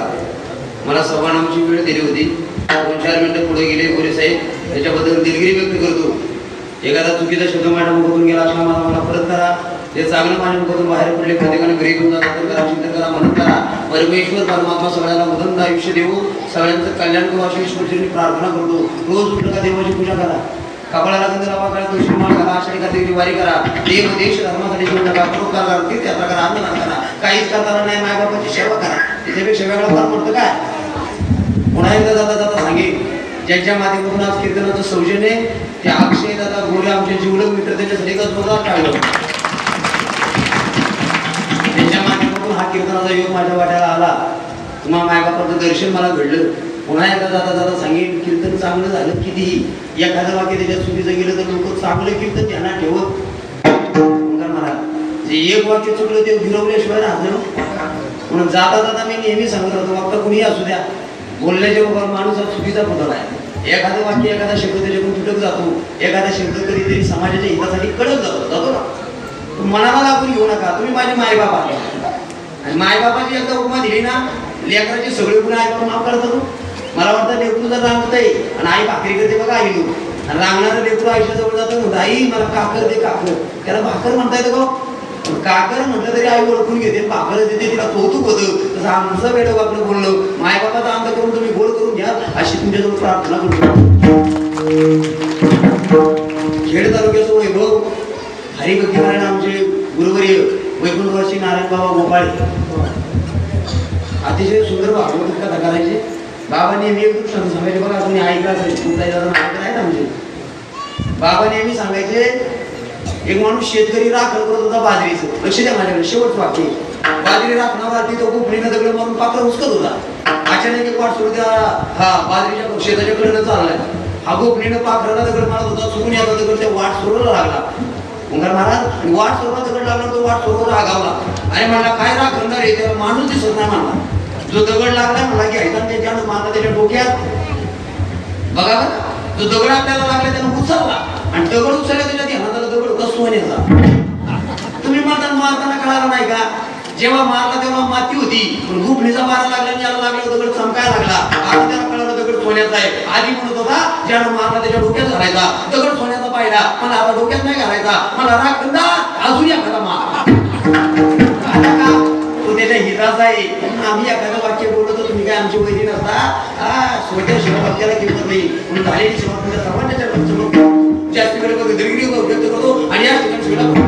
मला सव्वा 9ची वेळ दिली होती. 2-4 मिनिटं पुढे गेले गोरे साहेब. त्याच्याबद्दल दिलगिरी व्यक्त करतो. एखादा चुकीचा शब्द माझ्या मुखातून गेला असला मला परत करा. ते चांगलं माझ्या मुखातून बाहेर पडले प्रत्येकाने घरी घेऊन जातात करा, चिंतन करा, म्हणत करा. परमेश्वर परमात्मा सगळ्यांना मदत आयुष्य देऊ, सगळ्यांचं कल्याण करू अशी ईश्वरचरणी प्रार्थना करतो. रोज उठलं का देवाची पूजा करा, कपाळाला गंध लावा करा, तुळशी माळ करा, आषाढी कार्तिकी वारी करा, देव देश धर्मासाठी जीवन टाका, परोपकार करा, तीर्थयात्रा करा, अन्नदान करा. काहीच करताना नाही मायबापाची सेवा करा. त्याच्यापेक्षा वेगळं फार मोठं काय. पुन्हा एकदा जाता जाता सांगेन, ज्यांच्या माध्यमातून आज कीर्तनाचं सौजन्य त्या अक्षय दादा गोरे आमचे जीवलग मित्र त्यांच्यासाठी एकच जोरदार टाळलं. त्यांच्या माध्यमातून हा कीर्तनाचा योग माझ्या वाट्याला आला. तुम्हाला मायबापाचं दर्शन मला घडलं. पुन्हा एकदा जाता जाता सांगेन, कीर्तन चांगलं झालं कितीही एखादं वाक्य त्याच्यात चुकीचं गेलं तर लोक चांगलं कीर्तन त्यांना ठेवत महाराज जे एक वाक्य चुकलं ते गिरवल्याशिवाय राहतं. म्हणून जाता जाता मी नेहमी सांगत राहतो, वक्ता कुणी असू द्या, बोलण्याच्या माणूस हा चुकीचा पुतळा आहे. एखादं वाक्य एखादा शब्द त्याच्याकडून तुटक जातो, एखादा शब्द कधीतरी समाजाच्या हितासाठी कडक जातो ना. मनाला लागून घेऊ नका. तुम्ही माझे मायबाप आहे आणि मायबापाची एकदा उपमा दिली ना, लेकराचे सगळे गुन्हे ऐकून माफ करतो. मला वाटतं लेकरू जर रांगत आहे आणि आई भाकरी करते बघा, आई लोक आणि रांगणारं लेकरू आईच्या जवळ जातं म्हणतं, आई मला काकर दे काकर. त्याला भाकर म्हणता येतं का? काकर म्हटलं तरी आई ओळखून घेते, भाकर देते, तिला कौतुक होतं. तसं आमचं बेडं आपलं बोललं, मायबापाचा अंत करून तुम्ही गोड करून घ्या अशी तुमच्याजवळ प्रार्थना करतो. खेड तालुक्याचं वैभव हरिभक्ती नारायण आमचे गुरुवर्य वैकुंठवासी नारायण बाबा गोपाळे अतिशय सुंदर भागवत कथा करायचे. बाबा नेहमी एक गोष्ट सांगायचे बघा, तुम्ही ऐकला असेल म्हणजे बाबा नेहमी सांगायचे, एक माणूस शेतकरी राखण करत होता बाजरीचं. लक्ष द्या माझ्याकडे, शेवट वाक्य. बाजरी राखणावरती तो गोपणीनं दगड मारून पाखर हुसकत होता. अचानक एक वाट सोडू द्या, हा बाजरीच्या शेताच्या कडनं चाललाय. हा गोपणीनं पाखराला दगड मारत होता, चुकून याचा दगड त्या वाट सोडून लागला. ओंकार महाराज वाट सोडवा दगड लागला, तो वाट सोडून रागावला आणि म्हणला, काय राखणदार आहे, त्याला माणूस दिसत नाही म्हणला. जो दगड लागला म्हणला की ऐका त्याच्यानं मारला त्याच्या डोक्यात. बघा बघा, जो दगड आपल्याला लागला त्यानं उचलला आणि दगड उचलला त्याच्या ध्यानात आला, दगड होता सोन्याचा. नाही का? जेव्हा मारला तेव्हा माती होती, पण गुफणीचा मारा लागला आणि याला लागला दगड चमकायला लागला. आता त्याला कळलं दगड सोन्याचा आहे. आधी म्हणत होता ज्याला मारला त्याच्या डोक्यात घालायचा, दगड सोन्याचा पाहिला, मला आता डोक्यात नाही घालायचा, मला राग धंदा अजून एखादा मार. आता का तो त्याच्या हिताचा आहे. आम्ही एखादं वाक्य बोलतो तुम्ही काय आमची वैरी नसता. स्वतः शिवभक्त्याला किंमत नाही म्हणून झालेली सेवा तुमच्या सर्वांच्या चमक जास्त वेळ व्यक्त करतो आणि या ठिकाणी